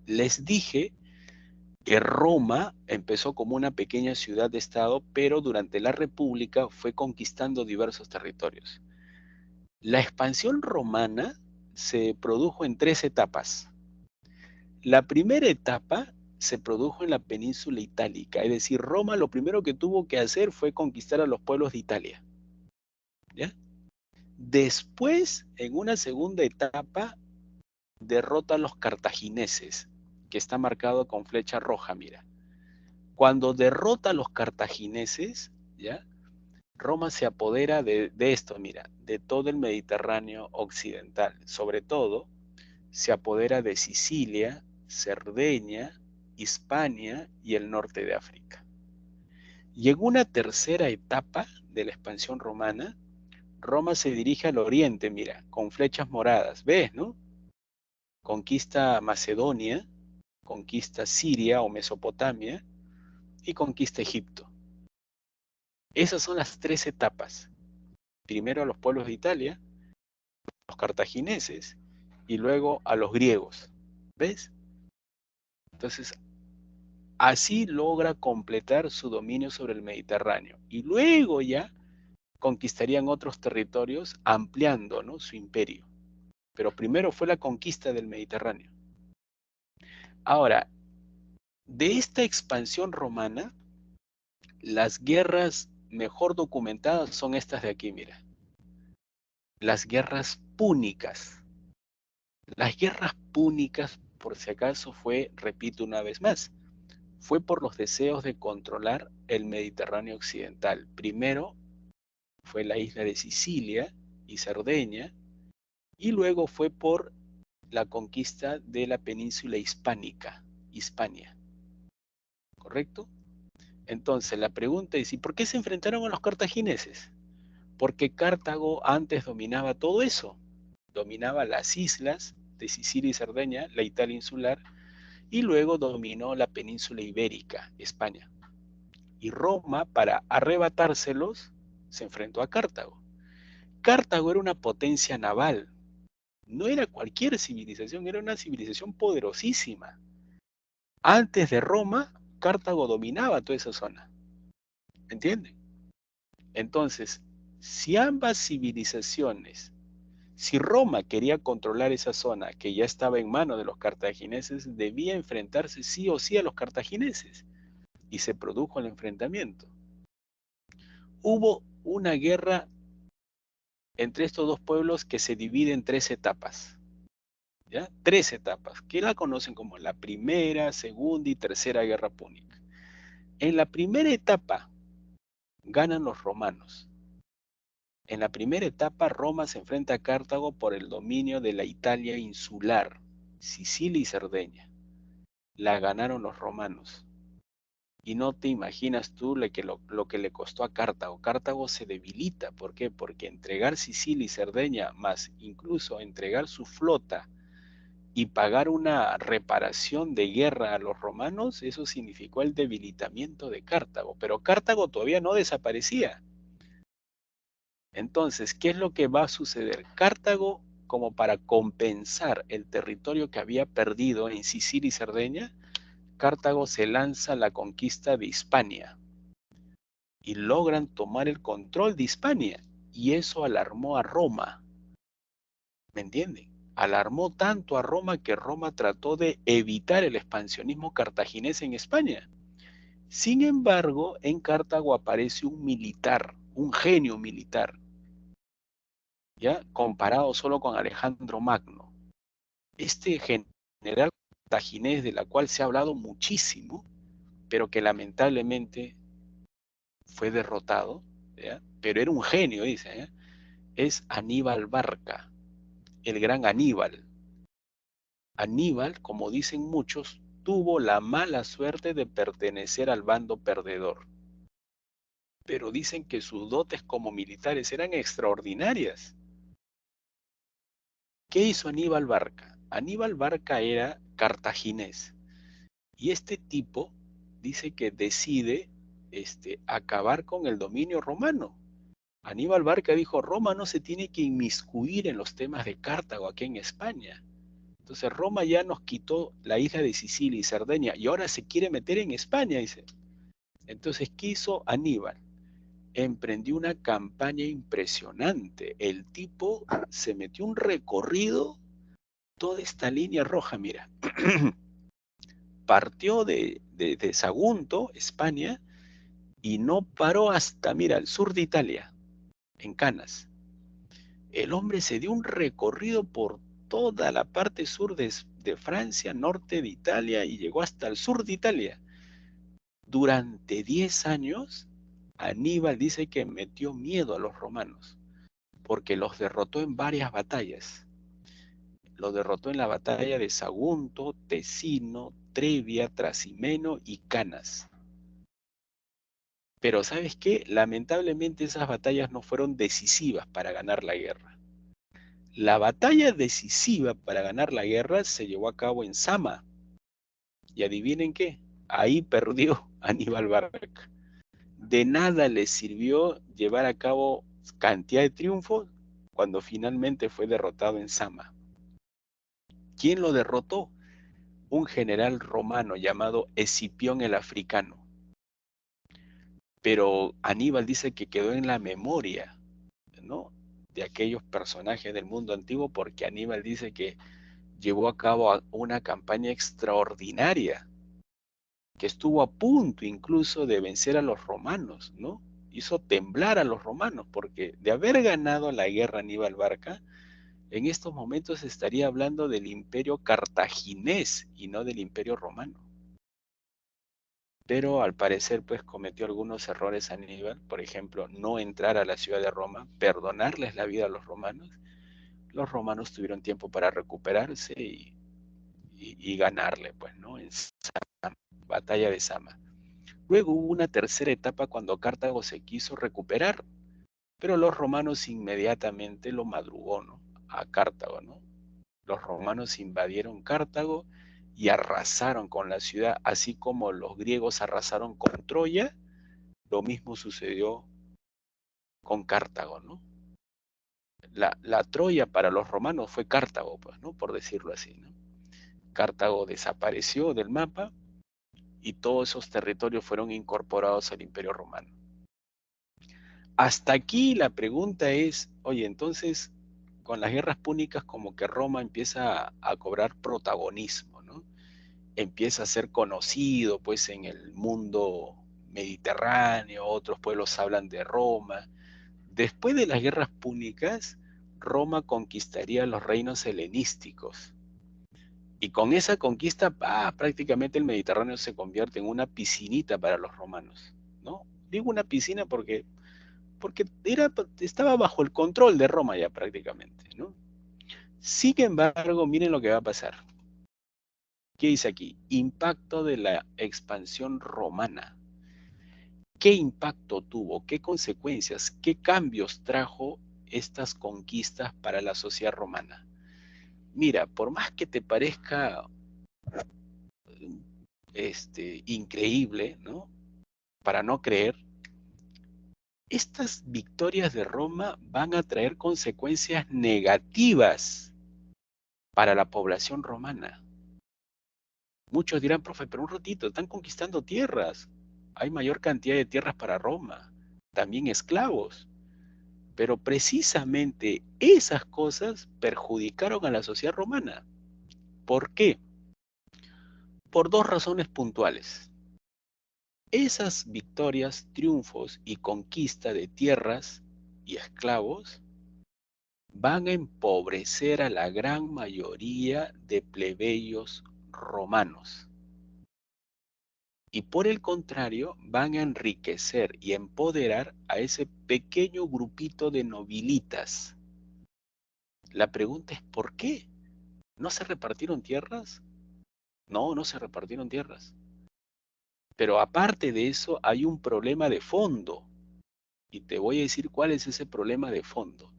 S1: Les dije que Roma empezó como una pequeña ciudad de estado, pero durante la República fue conquistando diversos territorios. La expansión romana se produjo en 3 etapas. La primera etapa se produjo en la península itálica, es decir, Roma lo primero que tuvo que hacer fue conquistar a los pueblos de Italia. ¿Ya? Después, en una segunda etapa, derrota a los cartagineses, que está marcado con flecha roja, mira. Cuando derrota a los cartagineses, ¿ya? Roma se apodera de esto, mira, de todo el Mediterráneo occidental. Sobre todo, se apodera de Sicilia, Cerdeña, Hispania y el norte de África. Llegó una tercera etapa de la expansión romana. Roma se dirige al oriente, mira, con flechas moradas. ¿Ves, no? Conquista Macedonia, conquista Siria o Mesopotamia y conquista Egipto. Esas son las 3 etapas. Primero a los pueblos de Italia, los cartagineses y luego a los griegos. ¿Ves? Entonces, así logra completar su dominio sobre el Mediterráneo. Y luego ya conquistarían otros territorios ampliando, ¿no?, su imperio. Pero primero fue la conquista del Mediterráneo. Ahora, de esta expansión romana, las guerras mejor documentadas son estas de aquí, mira. Las guerras púnicas. Las guerras púnicas, por si acaso, repito una vez más, fue por los deseos de controlar el Mediterráneo occidental. Primero fue la isla de Sicilia y Cerdeña, y luego fue por la conquista de la península hispánica, Hispania. ¿Correcto? Entonces la pregunta es, ¿y por qué se enfrentaron a los cartagineses? Porque Cartago antes dominaba todo eso. Dominaba las islas de Sicilia y Cerdeña, la Italia insular, y luego dominó la península ibérica, España. Y Roma, para arrebatárselos, se enfrentó a Cartago. Cartago era una potencia naval. No era cualquier civilización, era una civilización poderosísima. Antes de Roma, Cartago dominaba toda esa zona. ¿Entienden? Entonces, si ambas civilizaciones, si Roma quería controlar esa zona que ya estaba en manos de los cartagineses, debía enfrentarse sí o sí a los cartagineses. Y se produjo el enfrentamiento. Hubo una guerra entre estos dos pueblos que se divide en 3 etapas. ¿Ya? 3 etapas, que la conocen como la primera, segunda y tercera guerra púnica. En la primera etapa ganan los romanos. En la primera etapa, Roma se enfrenta a Cartago por el dominio de la Italia insular, Sicilia y Cerdeña. La ganaron los romanos. Y no te imaginas tú lo que le costó a Cartago. Cartago se debilita. ¿Por qué? Porque entregar Sicilia y Cerdeña, más incluso entregar su flota y pagar una reparación de guerra a los romanos, eso significó el debilitamiento de Cartago. Pero Cartago todavía no desaparecía. Entonces, ¿qué es lo que va a suceder? Cartago, como para compensar el territorio que había perdido en Sicilia y Cerdeña, Cartago se lanza a la conquista de Hispania y logran tomar el control de Hispania, y eso alarmó a Roma. ¿Me entienden? Alarmó tanto a Roma que Roma trató de evitar el expansionismo cartaginés en España. Sin embargo, en Cartago aparece un militar, un genio militar, ¿ya? Comparado solo con Alejandro Magno. Este general cartaginés, de la cual se ha hablado muchísimo, pero que lamentablemente fue derrotado, ¿ya? Pero era un genio, dice, ¿ya? Es Aníbal Barca, el gran Aníbal. Aníbal, como dicen muchos, tuvo la mala suerte de pertenecer al bando perdedor. Pero dicen que sus dotes como militares eran extraordinarias. ¿Qué hizo Aníbal Barca? Aníbal Barca era cartaginés. Y este tipo dice que decide acabar con el dominio romano. Aníbal Barca dijo, Roma no se tiene que inmiscuir en los temas de Cartago aquí en España. Entonces Roma ya nos quitó la isla de Sicilia y Cerdeña y ahora se quiere meter en España, dice. Entonces, ¿qué hizo Aníbal? Emprendió una campaña impresionante. El tipo se metió un recorrido, toda esta línea roja, mira. Partió de Sagunto, España, y no paró hasta, mira, el sur de Italia, en Canas. El hombre se dio un recorrido por toda la parte sur de Francia, norte de Italia, y llegó hasta el sur de Italia. Durante 10 años, Aníbal dice que metió miedo a los romanos, porque los derrotó en varias batallas. Los derrotó en la batalla de Sagunto, Tesino, Trevia, Trasimeno y Canas. Pero ¿sabes qué? Lamentablemente esas batallas no fueron decisivas para ganar la guerra. La batalla decisiva para ganar la guerra se llevó a cabo en Sama. Y adivinen qué, ahí perdió Aníbal Barca. De nada le sirvió llevar a cabo cantidad de triunfos cuando finalmente fue derrotado en Sama. ¿Quién lo derrotó? Un general romano llamado Escipión el Africano. Pero Aníbal dice que quedó en la memoria, ¿no?, de aquellos personajes del mundo antiguo, porque Aníbal dice que llevó a cabo una campaña extraordinaria, que estuvo a punto incluso de vencer a los romanos, ¿no? Hizo temblar a los romanos, porque de haber ganado la guerra Aníbal Barca, en estos momentos estaría hablando del imperio cartaginés y no del imperio romano. Pero al parecer pues cometió algunos errores Aníbal, por ejemplo, no entrar a la ciudad de Roma, perdonarles la vida a los romanos. Los romanos tuvieron tiempo para recuperarse y ganarle, pues, ¿no? En Sama, batalla de Sama. Luego hubo una tercera etapa cuando Cartago se quiso recuperar, pero los romanos inmediatamente lo madrugó, ¿no?, a Cartago, ¿no? Los romanos invadieron Cartago y arrasaron con la ciudad, así como los griegos arrasaron con Troya. Lo mismo sucedió con Cartago, ¿no? La Troya para los romanos fue Cartago, pues, ¿no?, por decirlo así, ¿no? Cartago desapareció del mapa y todos esos territorios fueron incorporados al Imperio Romano. Hasta aquí la pregunta es, oye, entonces, con las guerras púnicas como que Roma empieza a cobrar protagonismo, ¿no? Empieza a ser conocido, pues, en el mundo mediterráneo, otros pueblos hablan de Roma. Después de las guerras púnicas, Roma conquistaría los reinos helenísticos. Y con esa conquista, prácticamente el Mediterráneo se convierte en una piscinita para los romanos, ¿no? Digo una piscina porque porque estaba bajo el control de Roma ya prácticamente, ¿no? Sin embargo, miren lo que va a pasar. ¿Qué dice aquí? Impacto de la expansión romana. ¿Qué impacto tuvo? ¿Qué consecuencias? ¿Qué cambios trajo estas conquistas para la sociedad romana? Mira, por más que te parezca increíble, ¿no? Para no creer, estas victorias de Roma van a traer consecuencias negativas para la población romana. Muchos dirán, profe, pero un ratito, están conquistando tierras. Hay mayor cantidad de tierras para Roma, también esclavos. Pero precisamente esas cosas perjudicaron a la sociedad romana. ¿Por qué? Por dos razones puntuales. Esas victorias, triunfos y conquista de tierras y esclavos van a empobrecer a la gran mayoría de plebeyos romanos. Y por el contrario, van a enriquecer y empoderar a ese pequeño grupito de nobilitas. La pregunta es ¿por qué? ¿No se repartieron tierras? No, no se repartieron tierras. Pero aparte de eso, hay un problema de fondo. Y te voy a decir cuál es ese problema de fondo.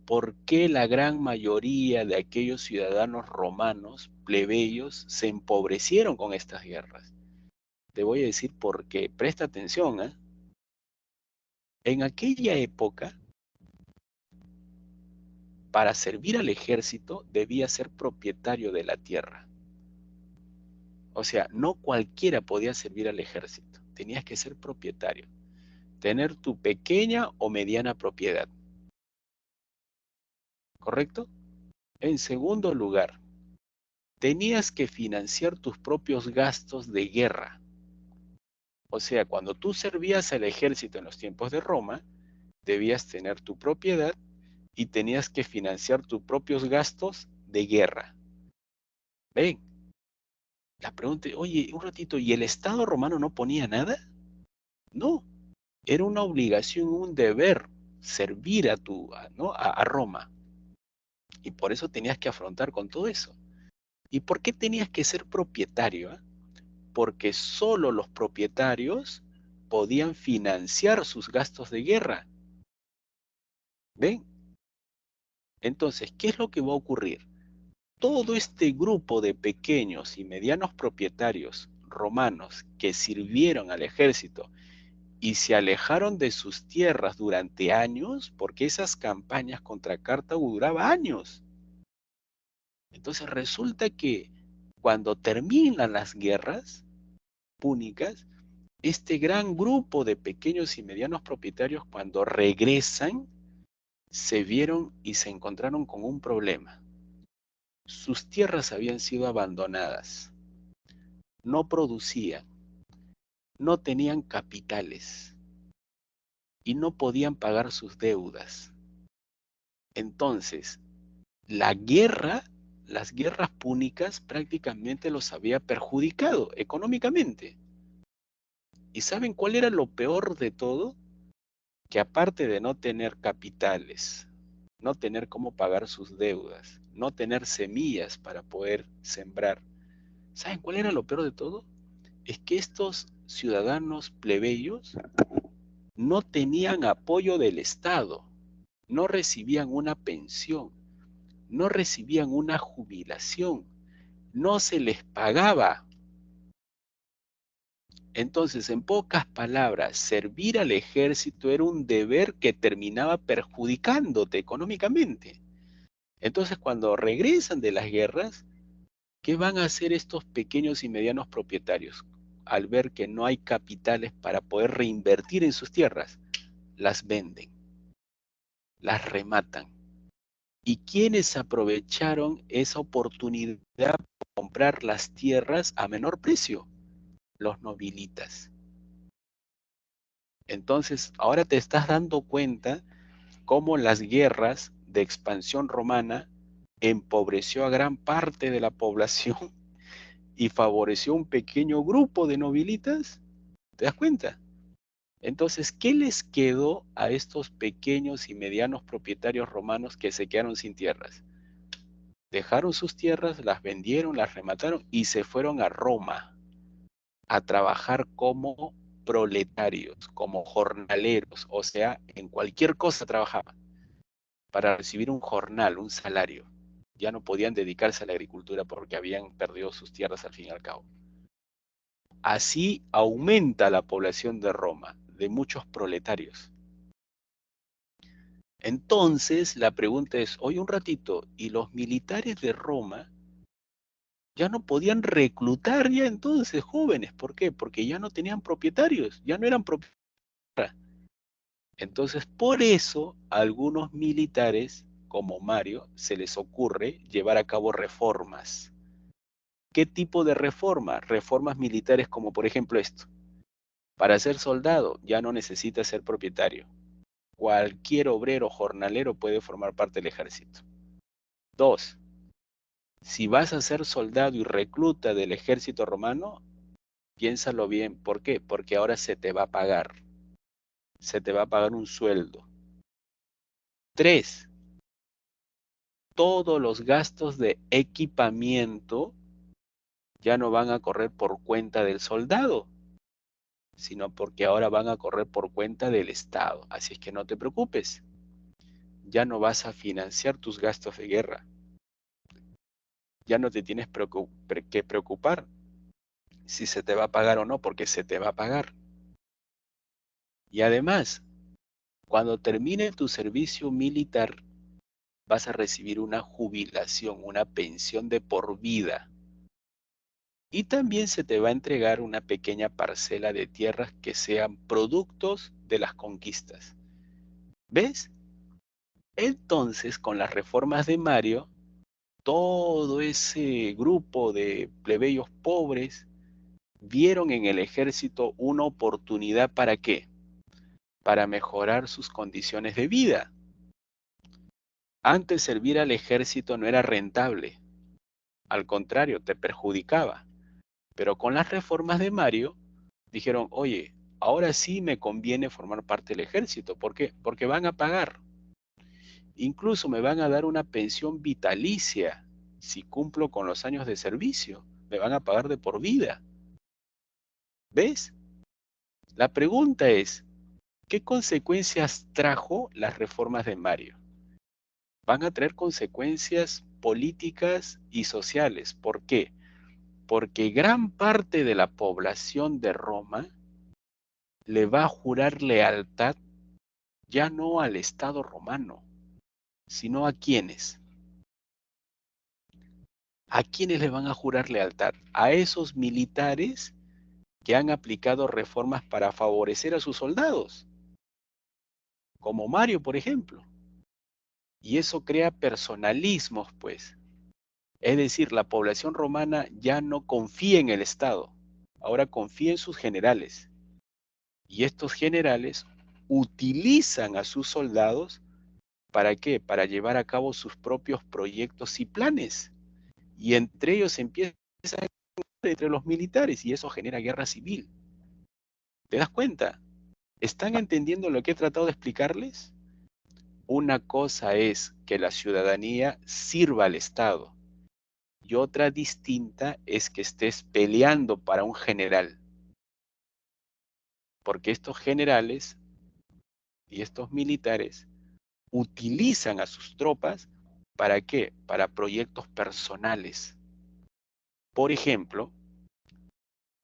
S1: ¿Por qué la gran mayoría de aquellos ciudadanos romanos, plebeyos, se empobrecieron con estas guerras? Te voy a decir por qué. Presta atención, ¿eh? En aquella época, para servir al ejército, debía ser propietario de la tierra. O sea, no cualquiera podía servir al ejército. Tenías que ser propietario. Tener tu pequeña o mediana propiedad. ¿Correcto? En segundo lugar, tenías que financiar tus propios gastos de guerra. O sea, cuando tú servías al ejército en los tiempos de Roma, debías tener tu propiedad y tenías que financiar tus propios gastos de guerra. ¿Ven? La pregunta, oye, un ratito, ¿y el Estado romano no ponía nada? No, era una obligación, un deber servir a Roma. Y por eso tenías que afrontar con todo eso. ¿Y por qué tenías que ser propietario? Porque solo los propietarios podían financiar sus gastos de guerra. ¿Ven? Entonces, ¿qué es lo que va a ocurrir? Todo este grupo de pequeños y medianos propietarios romanos que sirvieron al ejército y se alejaron de sus tierras durante años, porque esas campañas contra Cartago duraban años. Entonces resulta que cuando terminan las guerras púnicas, este gran grupo de pequeños y medianos propietarios, cuando regresan, se vieron y se encontraron con un problema. Sus tierras habían sido abandonadas, no producían, no tenían capitales y no podían pagar sus deudas. Entonces, las guerras púnicas prácticamente los había perjudicado económicamente. ¿Y saben cuál era lo peor de todo? Que aparte de no tener capitales, no tener cómo pagar sus deudas, no tener semillas para poder sembrar, ¿saben cuál era lo peor de todo? Es que estos ciudadanos plebeyos no tenían apoyo del Estado, no recibían una pensión, no recibían una jubilación, no se les pagaba. Entonces, en pocas palabras, servir al ejército era un deber que terminaba perjudicándote económicamente. Entonces, cuando regresan de las guerras, ¿qué van a hacer estos pequeños y medianos propietarios al ver que no hay capitales para poder reinvertir en sus tierras? Las venden, las rematan. ¿Y quiénes aprovecharon esa oportunidad para comprar las tierras a menor precio? Los nobilitas. Entonces, ahora te estás dando cuenta cómo las guerras de expansión romana empobreció a gran parte de la población y favoreció un pequeño grupo de nobilitas. ¿Te das cuenta? Entonces, ¿qué les quedó a estos pequeños y medianos propietarios romanos que se quedaron sin tierras? Dejaron sus tierras, las vendieron, las remataron y se fueron a Roma a trabajar como proletarios, como jornaleros, o sea, en cualquier cosa trabajaban para recibir un jornal, un salario. Ya no podían dedicarse a la agricultura porque habían perdido sus tierras al fin y al cabo. Así aumenta la población de Roma, de muchos proletarios. Entonces la pregunta es, oye un ratito, ¿y los militares de Roma ya no podían reclutar ya entonces jóvenes? ¿Por qué? Porque ya no tenían propietarios, ya no eran propietarios. Entonces por eso a algunos militares, como Mario, se les ocurre llevar a cabo reformas. ¿Qué tipo de reforma? Reformas militares como por ejemplo esto. Para ser soldado ya no necesitas ser propietario. Cualquier obrero jornalero puede formar parte del ejército. 2. Si vas a ser soldado y recluta del ejército romano, piénsalo bien. ¿Por qué? Porque ahora se te va a pagar. Se te va a pagar un sueldo. 3. Todos los gastos de equipamiento ya no van a correr por cuenta del soldado, sino porque ahora van a correr por cuenta del Estado. Así es que no te preocupes. Ya no vas a financiar tus gastos de guerra. Ya no te tienes que preocupar si se te va a pagar o no, porque se te va a pagar. Y además, cuando termine tu servicio militar, vas a recibir una jubilación, una pensión de por vida. Y también se te va a entregar una pequeña parcela de tierras que sean productos de las conquistas. ¿Ves? Entonces, con las reformas de Mario, todo ese grupo de plebeyos pobres vieron en el ejército una oportunidad ¿para qué? Para mejorar sus condiciones de vida. Antes servir al ejército no era rentable, al contrario, te perjudicaba. Pero con las reformas de Mario, dijeron, oye, ahora sí me conviene formar parte del ejército. ¿Por qué? Porque van a pagar. Incluso me van a dar una pensión vitalicia si cumplo con los años de servicio. Me van a pagar de por vida. ¿Ves? La pregunta es, ¿qué consecuencias trajo las reformas de Mario? Van a traer consecuencias políticas y sociales. ¿Por qué? Porque gran parte de la población de Roma le va a jurar lealtad ya no al Estado romano, sino a quiénes. ¿A quiénes le van a jurar lealtad? A esos militares que han aplicado reformas para favorecer a sus soldados, como Mario, por ejemplo. Y eso crea personalismos, pues. Es decir, la población romana ya no confía en el Estado, ahora confía en sus generales. Y estos generales utilizan a sus soldados ¿para qué? Para llevar a cabo sus propios proyectos y planes. Y entre ellos empieza a entre los militares y eso genera guerra civil. ¿Te das cuenta? ¿Están entendiendo lo que he tratado de explicarles? Una cosa es que la ciudadanía sirva al Estado y otra distinta es que estés peleando para un general. Porque estos generales y estos militares utilizan a sus tropas ¿para qué? Para proyectos personales. Por ejemplo,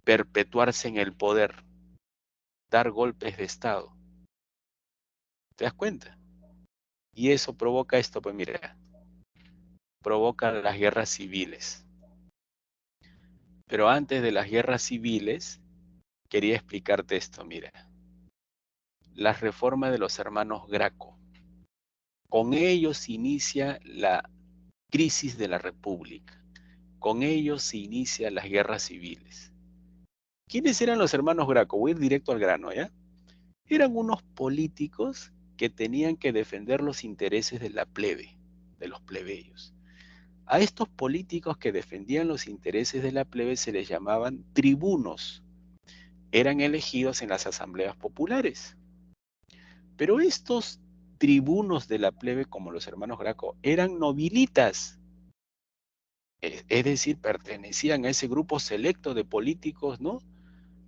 S1: perpetuarse en el poder, dar golpes de Estado. ¿Te das cuenta? Y eso provoca esto, pues mira, provoca las guerras civiles. Pero antes de las guerras civiles, quería explicarte esto, mira. Las reformas de los hermanos Graco. Con ellos se inicia la crisis de la República. Con ellos se inician las guerras civiles. ¿Quiénes eran los hermanos Graco? Voy a ir directo al grano, ¿ya? Eran unos políticos que tenían que defender los intereses de la plebe, de los plebeyos. A estos políticos que defendían los intereses de la plebe se les llamaban tribunos. eran elegidos en las asambleas populares. Pero estos tribunos de la plebe, como los hermanos Graco, eran nobilitas. Es decir, pertenecían a ese grupo selecto de políticos, ¿no?,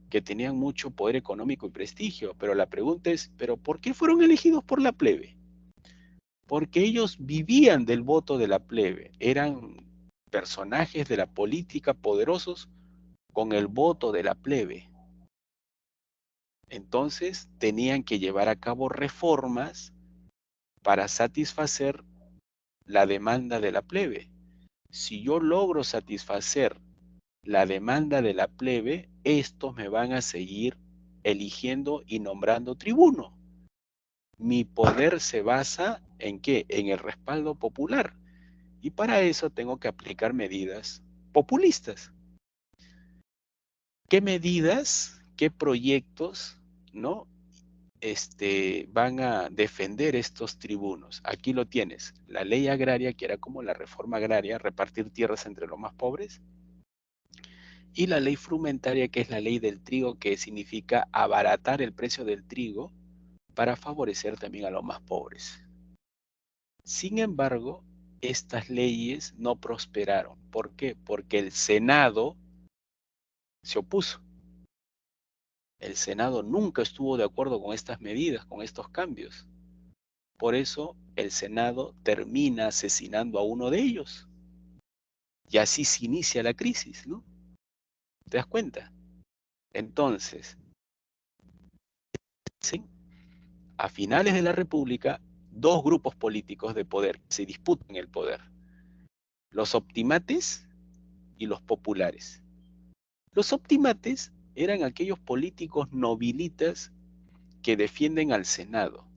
S1: que tenían mucho poder económico y prestigio. Pero la pregunta es, ¿pero por qué fueron elegidos por la plebe? Porque ellos vivían del voto de la plebe, eran personajes de la política poderosos con el voto de la plebe. Entonces tenían que llevar a cabo reformas para satisfacer la demanda de la plebe. Si yo logro satisfacer la demanda de la plebe, estos me van a seguir eligiendo y nombrando tribuno. Mi poder se basa ¿en qué? En el respaldo popular. Y para eso tengo que aplicar medidas populistas. ¿Qué medidas, qué proyectos, ¿no?, van a defender estos tribunos? Aquí lo tienes, la ley agraria, que era como la reforma agraria, repartir tierras entre los más pobres, y la ley frumentaria, que es la ley del trigo, que significa abaratar el precio del trigo para favorecer también a los más pobres. Sin embargo, estas leyes no prosperaron. ¿Por qué? Porque el Senado se opuso. El Senado nunca estuvo de acuerdo con estas medidas, con estos cambios. Por eso el Senado termina asesinando a uno de ellos. Y así se inicia la crisis, ¿no? ¿Te das cuenta? Entonces, ¿sí?, a finales de la República, dos grupos políticos de poder se disputan el poder: los optimates y los populares. Los optimates eran aquellos políticos nobilitas que defienden al Senado,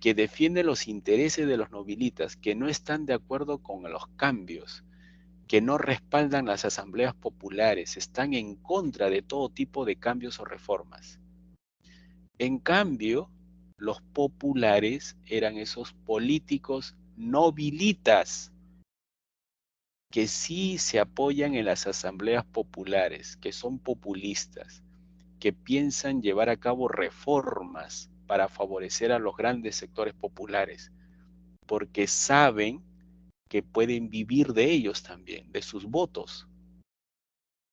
S1: que defienden los intereses de los nobilitas, que no están de acuerdo con los cambios, que no respaldan las asambleas populares, están en contra de todo tipo de cambios o reformas. En cambio, los populares eran esos políticos nobilitas que sí se apoyan en las asambleas populares, que son populistas, que piensan llevar a cabo reformas para favorecer a los grandes sectores populares, porque saben que pueden vivir de ellos también, de sus votos.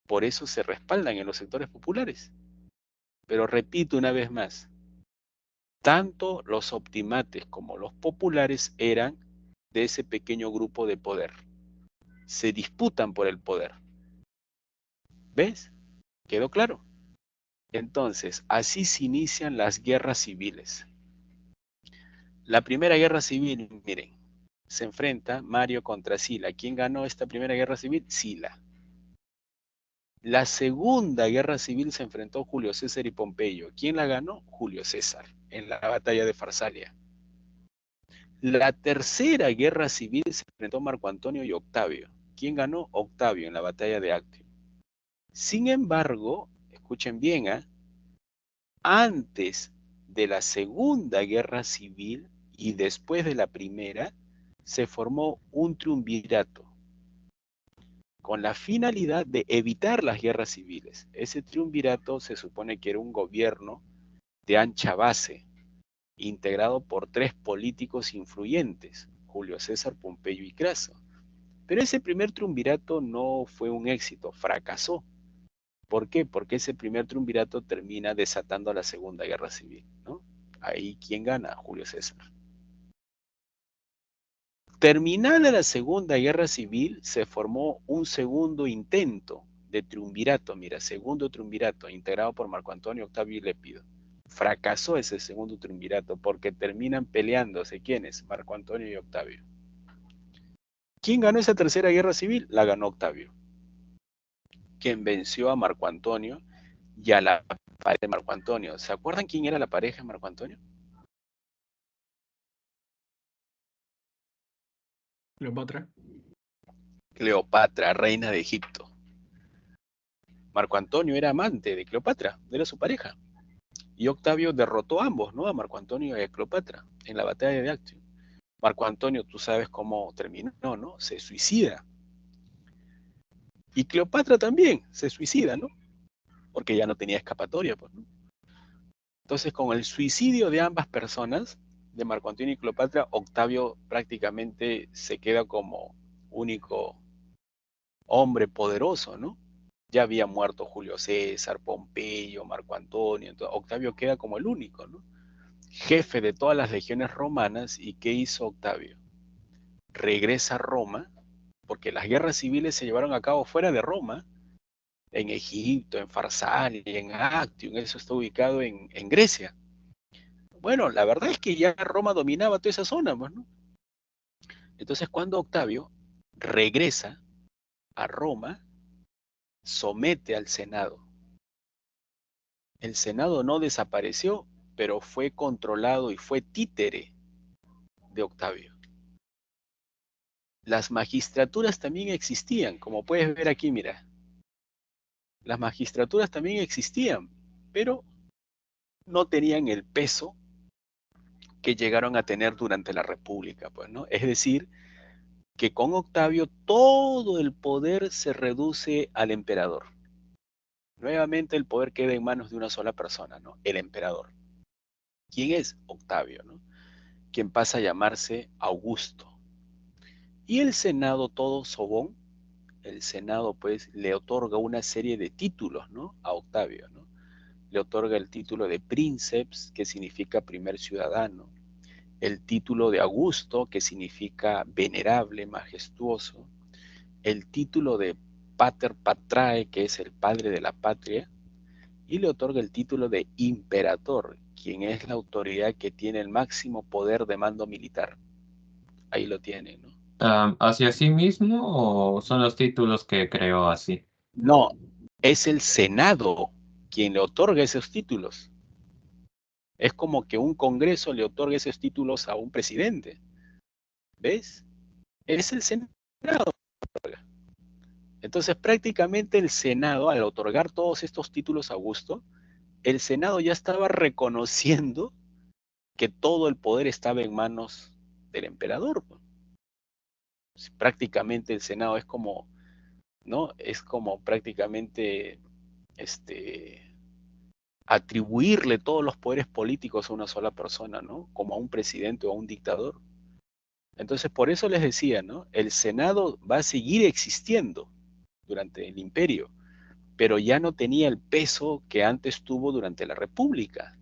S1: Por eso se respaldan en los sectores populares. Pero repito una vez más, tanto los optimates como los populares eran de ese pequeño grupo de poder. Se disputan por el poder. ¿Ves? ¿Quedó claro? Entonces, así se inician las guerras civiles. La primera guerra civil, miren, se enfrenta Mario contra Sila. ¿Quién ganó esta primera guerra civil? Sila. La segunda guerra civil se enfrentó Julio César y Pompeyo. ¿Quién la ganó? Julio César, en la batalla de Farsalia. La tercera guerra civil se enfrentó Marco Antonio y Octavio. ¿Quién ganó? Octavio, en la batalla de Actium. Sin embargo, escuchen bien, antes de la segunda guerra civil y después de la primera, se formó un triunvirato con la finalidad de evitar las guerras civiles. Ese triunvirato se supone que era un gobierno de ancha base, integrado por tres políticos influyentes: Julio César, Pompeyo y Craso. Pero ese primer triunvirato no fue un éxito, fracasó. ¿Por qué? Porque ese primer triunvirato termina desatando la Segunda Guerra Civil, ¿no? Ahí, ¿quién gana? Julio César. Terminada la Segunda Guerra Civil, se formó un segundo intento de triunvirato, mira, segundo triunvirato, integrado por Marco Antonio, Octavio y Lépido. Fracasó ese segundo triunvirato porque terminan peleándose. ¿Quiénes? Marco Antonio y Octavio. ¿Quién ganó esa tercera guerra civil? La ganó Octavio, quien venció a Marco Antonio y a la pareja de Marco Antonio. ¿Se acuerdan quién era la pareja de Marco Antonio?
S7: Cleopatra.
S1: Cleopatra, reina de Egipto. Marco Antonio era amante de Cleopatra, era su pareja. Y Octavio derrotó a ambos, ¿no? A Marco Antonio y a Cleopatra en la batalla de Actium. Marco Antonio, tú sabes cómo terminó, ¿no? Se suicida. Y Cleopatra también se suicida, ¿no? porque ya no tenía escapatoria, pues, ¿no? Entonces, con el suicidio de ambas personas, de Marco Antonio y Cleopatra, Octavio prácticamente se queda como único hombre poderoso, ¿no? Ya había muerto Julio César, Pompeyo, Marco Antonio, entonces Octavio queda como el único, ¿no? Jefe de todas las legiones romanas. ¿Y qué hizo Octavio? Regresa a Roma, porque las guerras civiles se llevaron a cabo fuera de Roma, en Egipto, en Farsalia, en Actium, eso está ubicado en Grecia. Bueno, la verdad es que ya Roma dominaba toda esa zona, pues, ¿no? Entonces, cuando Octavio regresa a Roma, somete al Senado. El Senado no desapareció, pero fue controlado y fue títere de Octavio. Las magistraturas también existían, como puedes ver aquí, mira. Las magistraturas también existían, pero no tenían el peso que llegaron a tener durante la República, pues, ¿no? Es decir, que con Octavio todo el poder se reduce al emperador. Nuevamente el poder queda en manos de una sola persona, ¿no? El emperador. ¿Quién es? Octavio, ¿no? Quien pasa a llamarse Augusto. Y el Senado, todo sobón, el Senado pues le otorga una serie de títulos, ¿no? A Octavio, ¿no? Le otorga el título de Princeps, que significa primer ciudadano, el título de Augusto, que significa venerable, majestuoso, el título de Pater Patrae, que es el padre de la patria, y le otorga el título de Imperator, quien es la autoridad que tiene el máximo poder de mando militar. Ahí lo tiene, ¿no?
S3: ¿Hacia sí mismo o son los títulos que creó así?
S1: No, es el Senado quien le otorga esos títulos. Es como que un Congreso le otorga esos títulos a un presidente. ¿Ves? Es el Senado. Entonces, prácticamente el Senado, al otorgar todos estos títulos a Augusto, el Senado ya estaba reconociendo que todo el poder estaba en manos del emperador. Prácticamente el Senado es como, ¿no? Es como prácticamente atribuirle todos los poderes políticos a una sola persona, ¿no? Como a un presidente o a un dictador. Entonces, por eso les decía, ¿no? El Senado va a seguir existiendo durante el imperio, pero ya no tenía el peso que antes tuvo durante la República.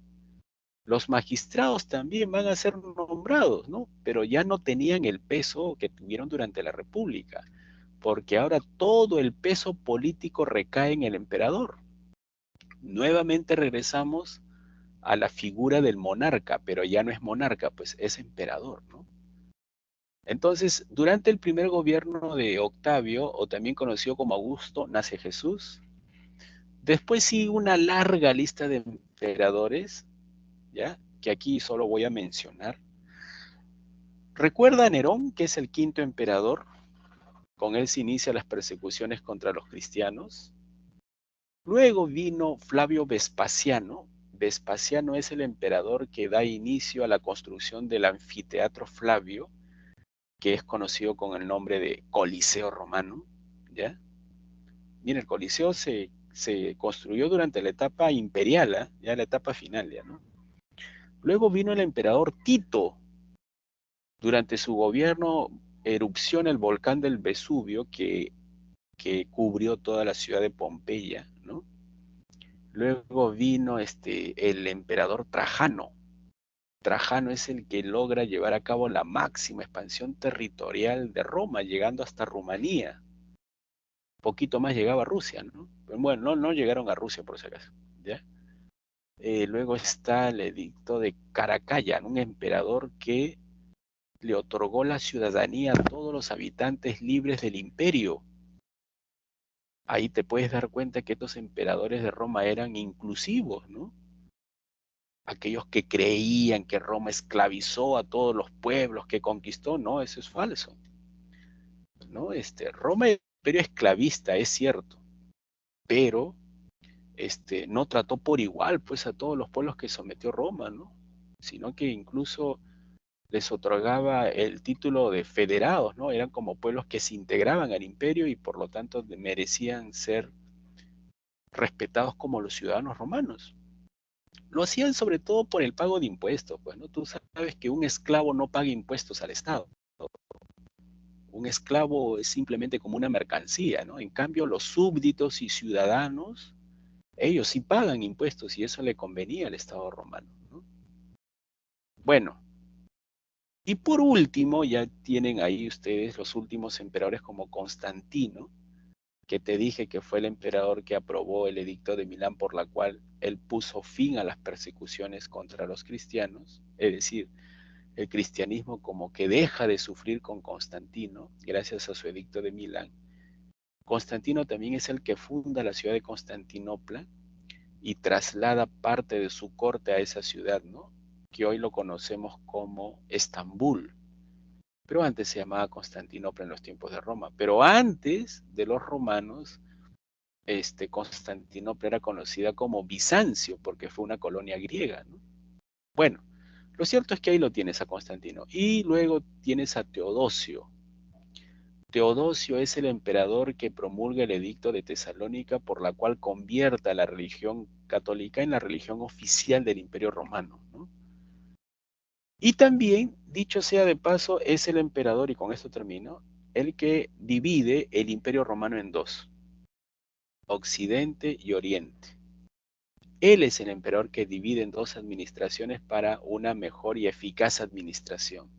S1: Los magistrados también van a ser nombrados, ¿no? Pero ya no tenían el peso que tuvieron durante la República, porque ahora todo el peso político recae en el emperador. Nuevamente regresamos a la figura del monarca, pero ya no es monarca, pues es emperador, ¿no? Entonces, durante el primer gobierno de Octavio, o también conocido como Augusto, nace Jesús. Después sigue una larga lista de emperadores, ¿ya? Que aquí solo voy a mencionar. Recuerda a Nerón, que es el quinto emperador. Con él se inician las persecuciones contra los cristianos. Luego vino Flavio Vespasiano. Vespasiano es el emperador que da inicio a la construcción del anfiteatro Flavio, que es conocido con el nombre de Coliseo Romano, ¿ya? Mira, el Coliseo se construyó durante la etapa imperial, ¿eh? Ya la etapa final, ¿ya, no? Luego vino el emperador Tito. Durante su gobierno erupciona el volcán del Vesubio que cubrió toda la ciudad de Pompeya, ¿no? Luego vino el emperador Trajano. Trajano es el que logra llevar a cabo la máxima expansión territorial de Roma, llegando hasta Rumanía. Poquito más llegaba a Rusia, ¿no? Pero bueno, no llegaron a Rusia por si acaso, ¿ya? Luego está el edicto de Caracayan, un emperador que le otorgó la ciudadanía a todos los habitantes libres del imperio. Ahí te puedes dar cuenta que estos emperadores de Roma eran inclusivos, ¿no? Aquellos que creían que Roma esclavizó a todos los pueblos que conquistó, no, eso es falso, ¿no? Roma era un imperio esclavista, es cierto, pero no trató por igual pues a todos los pueblos que sometió Roma, ¿no? Sino que incluso les otorgaba el título de federados, ¿no? Eran como pueblos que se integraban al imperio y por lo tanto merecían ser respetados como los ciudadanos romanos. Lo hacían sobre todo por el pago de impuestos, pues, ¿no? Tú sabes que un esclavo no paga impuestos al Estado. Un esclavo es simplemente como una mercancía, ¿no? En cambio, los súbditos y ciudadanos, ellos sí pagan impuestos y eso le convenía al Estado romano, ¿no? Bueno, y por último, ya tienen ahí ustedes los últimos emperadores como Constantino, que te dije que fue el emperador que aprobó el edicto de Milán por la cual él puso fin a las persecuciones contra los cristianos, es decir, el cristianismo como que deja de sufrir con Constantino gracias a su edicto de Milán. Constantino también es el que funda la ciudad de Constantinopla y traslada parte de su corte a esa ciudad, ¿no? Que hoy lo conocemos como Estambul. Pero antes se llamaba Constantinopla en los tiempos de Roma. Pero antes de los romanos, Constantinopla era conocida como Bizancio, porque fue una colonia griega, ¿no? Bueno, lo cierto es que ahí lo tienes a Constantino. Y luego tienes a Teodosio. Teodosio es el emperador que promulga el edicto de Tesalónica, por la cual convierte a la religión católica en la religión oficial del Imperio Romano, ¿no? Y también, dicho sea de paso, es el emperador, y con esto termino, el que divide el Imperio Romano en dos, Occidente y Oriente. Él es el emperador que divide en dos administraciones para una mejor y eficaz administración,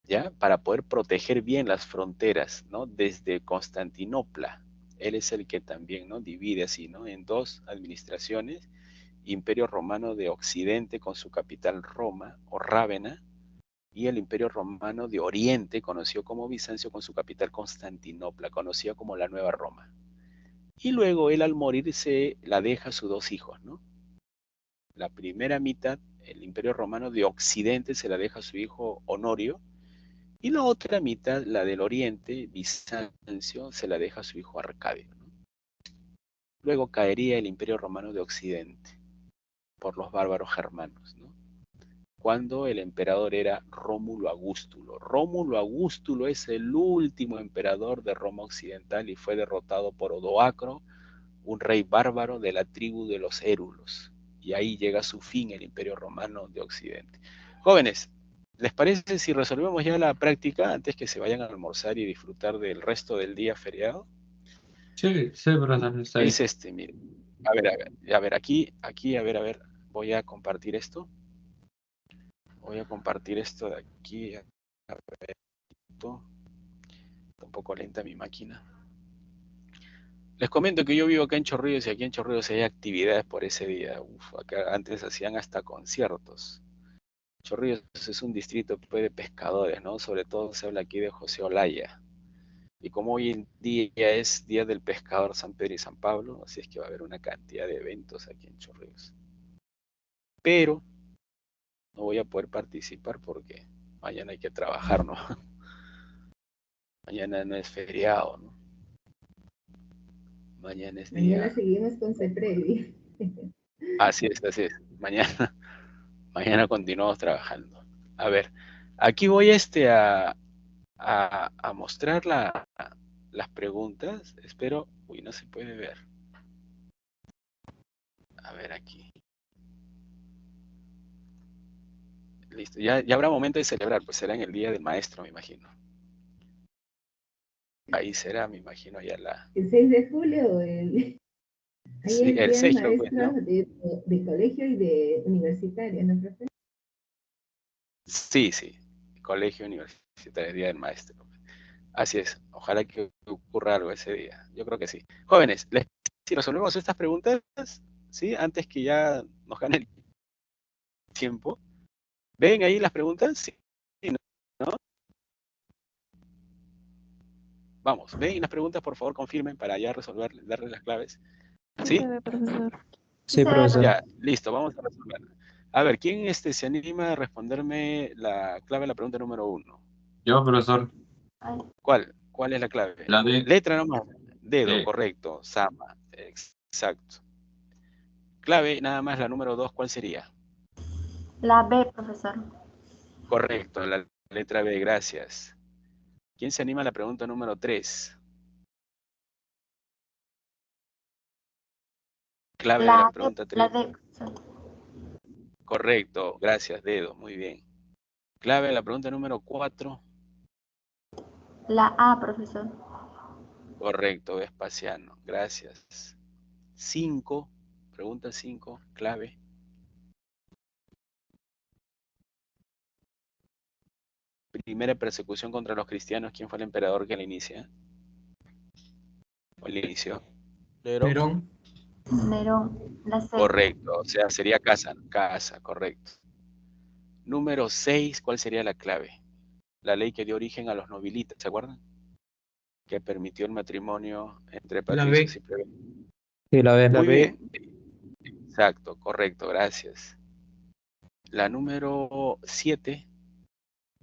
S1: ¿ya? Para poder proteger bien las fronteras, ¿no? Desde Constantinopla. Él es el que también, ¿no? Divide así, ¿no? En dos administraciones, Imperio Romano de Occidente con su capital Roma o Rávena, y el Imperio Romano de Oriente, conocido como Bizancio, con su capital Constantinopla, conocida como la Nueva Roma. Y luego él al morir se la deja a sus dos hijos, ¿no? La primera mitad, el Imperio Romano de Occidente, se la deja a su hijo Honorio, y la otra mitad, la del Oriente, Bizancio, se la deja a su hijo Arcadio, ¿no? Luego caería el Imperio Romano de Occidente por los bárbaros germanos, ¿no? Cuando el emperador era Rómulo Augustulo. Rómulo Augustulo es el último emperador de Roma Occidental y fue derrotado por Odoacro, un rey bárbaro de la tribu de los Érulos. Y ahí llega a su fin el Imperio Romano de Occidente. Jóvenes, ¿les parece si resolvemos ya la práctica antes que se vayan a almorzar y disfrutar del resto del día feriado?
S3: Sí, sí, profesor, está bien.
S1: Es miren. A ver, aquí, a ver, voy a compartir esto. Voy a compartir esto de aquí. A ver, está un poco lenta mi máquina. Les comento que yo vivo acá en Chorrillos y aquí en Chorrillos hay actividades por ese día. Uf, acá antes hacían hasta conciertos. Chorrillos es un distrito pues, de pescadores, ¿no? Sobre todo se habla aquí de José Olaya. Y como hoy en día es Día del Pescador San Pedro y San Pablo, así es que va a haber una cantidad de eventos aquí en Chorrillos. Pero no voy a poder participar porque mañana hay que trabajar, ¿no? Mañana no es feriado, ¿no? Mañana es día.
S7: Mañana seguimos con CEPREVI.
S1: Así es, así es. Mañana continuamos trabajando. A ver, aquí voy a mostrar las preguntas. Espero, uy, no se puede ver. A ver aquí. Listo, ya habrá momento de celebrar, pues será en el Día del Maestro, me imagino. Ahí será, me imagino, ya la...
S7: El 6 de julio, ahí
S1: Sí,
S7: el
S1: el
S7: día de
S1: 6 creo que, ¿no?
S7: maestros de colegio y de universitario, ¿no, profe?
S1: Sí, sí. Colegio Universitario, Día del Maestro. Así es. Ojalá que ocurra algo ese día. Yo creo que sí. Jóvenes, si resolvemos estas preguntas, ¿sí? Antes que ya nos gane el tiempo. ¿Ven ahí las preguntas? Sí, ¿no? Vamos, ven las preguntas, por favor, confirmen para ya resolver, darles las claves. ¿Sí?
S6: Se ve, profesor.
S5: Sí, profesor.
S1: Ya, listo, vamos a resolver. A ver, ¿quién se anima a responderme la clave de la pregunta número 1?
S3: Yo, profesor,
S1: ¿Cuál? ¿Cuál es la clave?
S3: la D.
S1: Letra nomás. Dedo,
S3: D.
S1: correcto. Sama. Exacto. Clave, nada más la número 2, ¿cuál sería?
S8: La B, profesor.
S1: Correcto, la letra B, gracias. ¿Quién se anima a la pregunta número 3? Clave de la
S8: La
S1: pregunta
S8: D, la
S1: 3.
S8: D, profesor.
S1: Correcto, gracias, dedo, muy bien. Clave de la pregunta número 4.
S8: La A, profesor.
S1: Correcto, Vespasiano, gracias. 5, pregunta 5, clave. Primera persecución contra los cristianos, ¿quién fue el emperador que la inicia? ¿O la inició?
S9: Nerón.
S8: Nerón. La C.
S1: Correcto, o sea, sería Casa, correcto. Número 6, ¿cuál sería la clave? La ley que dio origen a los nobilitas, ¿se acuerdan? Que permitió el matrimonio entre
S9: La
S1: patricios
S9: B.
S1: y plebeyos.
S5: Sí, la B.
S2: La
S1: Muy
S2: B.
S1: bien, exacto, correcto, gracias. La número 7,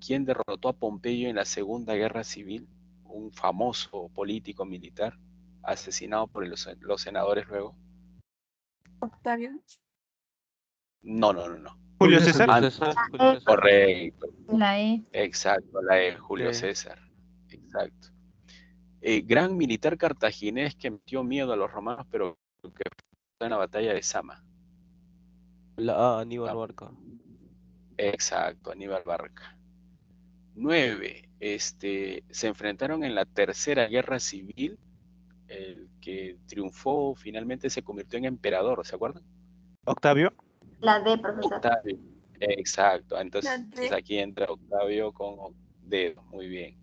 S1: ¿quién derrotó a Pompeyo en la Segunda Guerra Civil? Un famoso político militar, asesinado por los senadores luego.
S6: Octavio.
S1: No.
S2: Julio
S9: Julio
S2: César.
S1: Ah,
S9: César.
S2: César.
S8: La
S2: Julio
S8: E.
S2: César.
S1: correcto,
S8: La E.
S1: exacto, la de Julio
S2: Sí.
S1: César, exacto. Gran militar cartaginés que metió miedo a los romanos, pero que fue en la batalla de Sama.
S2: La A, Aníbal
S1: Ah,
S2: Barca.
S1: exacto, Aníbal Barca. 9, se enfrentaron en la Tercera Guerra Civil. El que triunfó finalmente se convirtió en emperador, ¿se acuerdan?
S2: Octavio.
S8: La D, profesor.
S1: Octavio. Exacto,
S6: La
S1: entonces
S6: D.
S1: aquí entra Octavio con dedo, muy bien.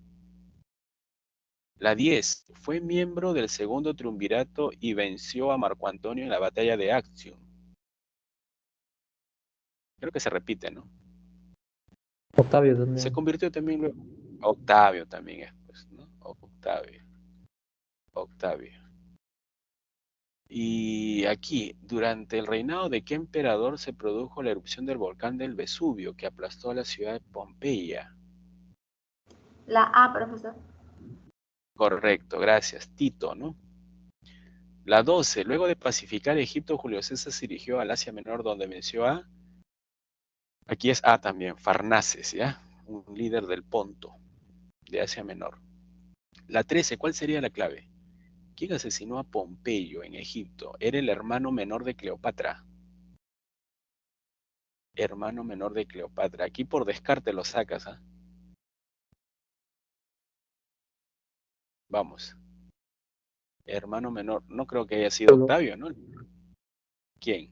S1: La 10, fue miembro del segundo triunvirato y venció a Marco Antonio en la batalla de Actium. Creo que se repite, ¿no?
S5: Octavio
S1: Se
S5: también.
S1: convirtió también luego. Octavio también es, pues, ¿no? Octavio. Y aquí, ¿durante el reinado de qué emperador se produjo la erupción del volcán del Vesubio que aplastó a la ciudad de Pompeya?
S8: La A, profesor.
S1: Correcto, gracias. Tito, ¿no? La 12, luego de pacificar Egipto, Julio César se dirigió al Asia Menor donde venció a... Aquí es A también, Farnaces, ¿ya? Un líder del Ponto, de Asia Menor. La 13, ¿cuál sería la clave? ¿Quién asesinó a Pompeyo en Egipto? Era el hermano menor de Cleopatra. Hermano menor de Cleopatra. Aquí por descarte lo sacas, ¿ah? Vamos. Hermano menor. No creo que haya sido Octavio, ¿no? ¿Quién?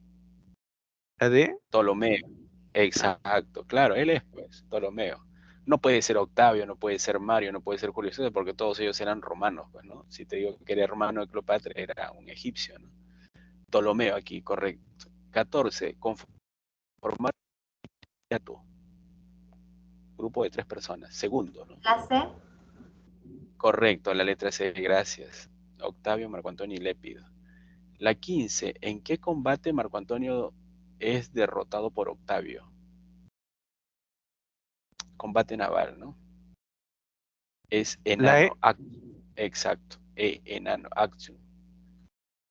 S2: La D.
S1: Ptolomeo. Exacto, claro, él es, pues, Ptolomeo. No puede ser Octavio, no puede ser Mario, no puede ser Julio César, porque todos ellos eran romanos, pues, ¿no? Si te digo que era hermano de Cleopatra, era un egipcio, ¿no? Ptolomeo aquí, correcto. 14, conformar grupo de 3 personas. Segundo, ¿no?
S8: La C.
S1: Correcto, la letra C, gracias. Octavio, Marco Antonio y Lépido. La 15, ¿en qué combate Marco Antonio es derrotado por Octavio? Combate naval, ¿no? Es
S2: La E.
S1: enano, exacto, enano, acción.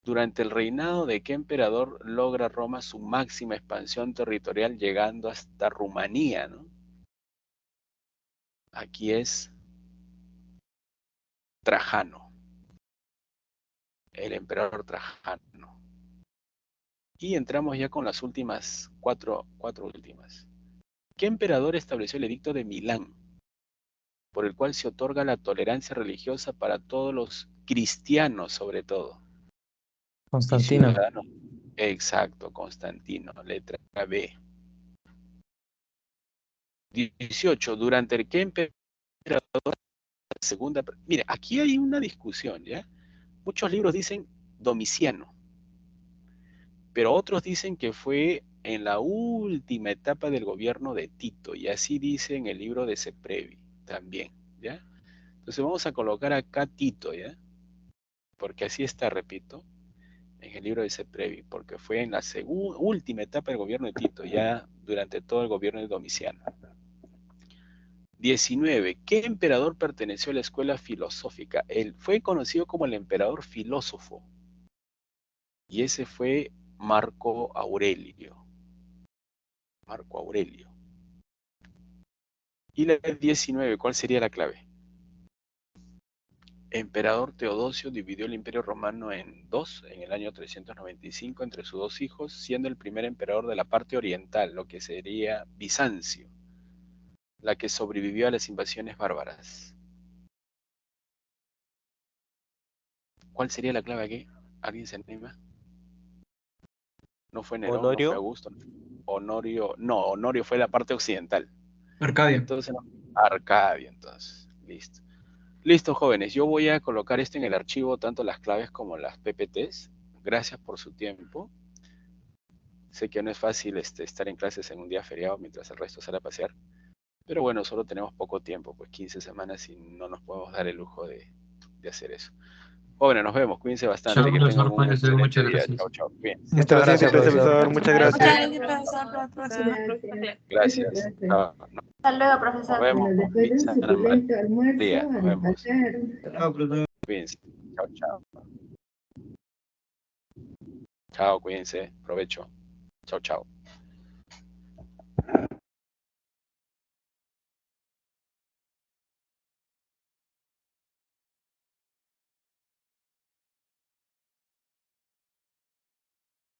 S1: Durante el reinado de qué emperador logra Roma su máxima expansión territorial llegando hasta Rumanía, ¿no? Aquí es Trajano, el emperador Trajano. Y entramos ya con las últimas, cuatro últimas. ¿Qué emperador estableció el edicto de Milán, por el cual se otorga la tolerancia religiosa para todos los cristianos, sobre todo? Y
S5: Constantino.
S1: ciudadanos. Exacto, Constantino, letra B. 18. ¿Durante el qué emperador la segunda? Mire, aquí hay una discusión, ¿ya? Muchos libros dicen Domiciano, pero otros dicen que fue en la última etapa del gobierno de Tito, y así dice en el libro de Ceprevi también, ¿ya? Entonces vamos a colocar acá Tito, ¿ya? Porque así está, repito, en el libro de Ceprevi, porque fue en la última etapa del gobierno de Tito, ya durante todo el gobierno de Domiciano. 19. ¿Qué emperador perteneció a la escuela filosófica? Él fue conocido como el emperador filósofo, y ese fue Marco Aurelio. Marco Aurelio. Y la 19, ¿cuál sería la clave? emperador Teodosio dividió el Imperio Romano en dos en el año 395 entre sus dos hijos, siendo el primer emperador de la parte oriental, lo que sería Bizancio, la que sobrevivió a las invasiones bárbaras. ¿Cuál sería la clave aquí? ¿Alguien se anima? No fue Nerón, no
S2: Honorio.
S1: fue Augusto, Honorio fue la parte occidental.
S9: Arcadia.
S1: Entonces, no, Arcadia, entonces, listo. Listo, jóvenes, yo voy a colocar esto en el archivo, tanto las claves como las PPTs. Gracias por su tiempo. Sé que no es fácil estar en clases en un día feriado mientras el resto sale a pasear. Pero bueno, solo tenemos poco tiempo, pues 15 semanas y no nos podemos dar el lujo de hacer eso. Jóvenes, nos vemos, cuídense bastante,
S3: Chao,
S1: que tengan
S3: profesor,
S1: un
S3: cuídense,
S1: excelente
S3: muchas
S1: día.
S3: gracias.
S1: Chao, chao. Cuídense.
S2: Muchas gracias, profesor. Muchas gracias.
S1: Gracias. Chao.
S8: Hasta luego,
S1: Nos
S8: profesor.
S1: vemos.
S7: Bueno, después de un
S1: Lisa,
S7: suculento almuerzo,
S1: María,
S7: a
S1: nos
S7: la
S1: vemos.
S7: pasar.
S1: Cuídense. Chao, chao. Chao, cuídense. Provecho. Chao, chao.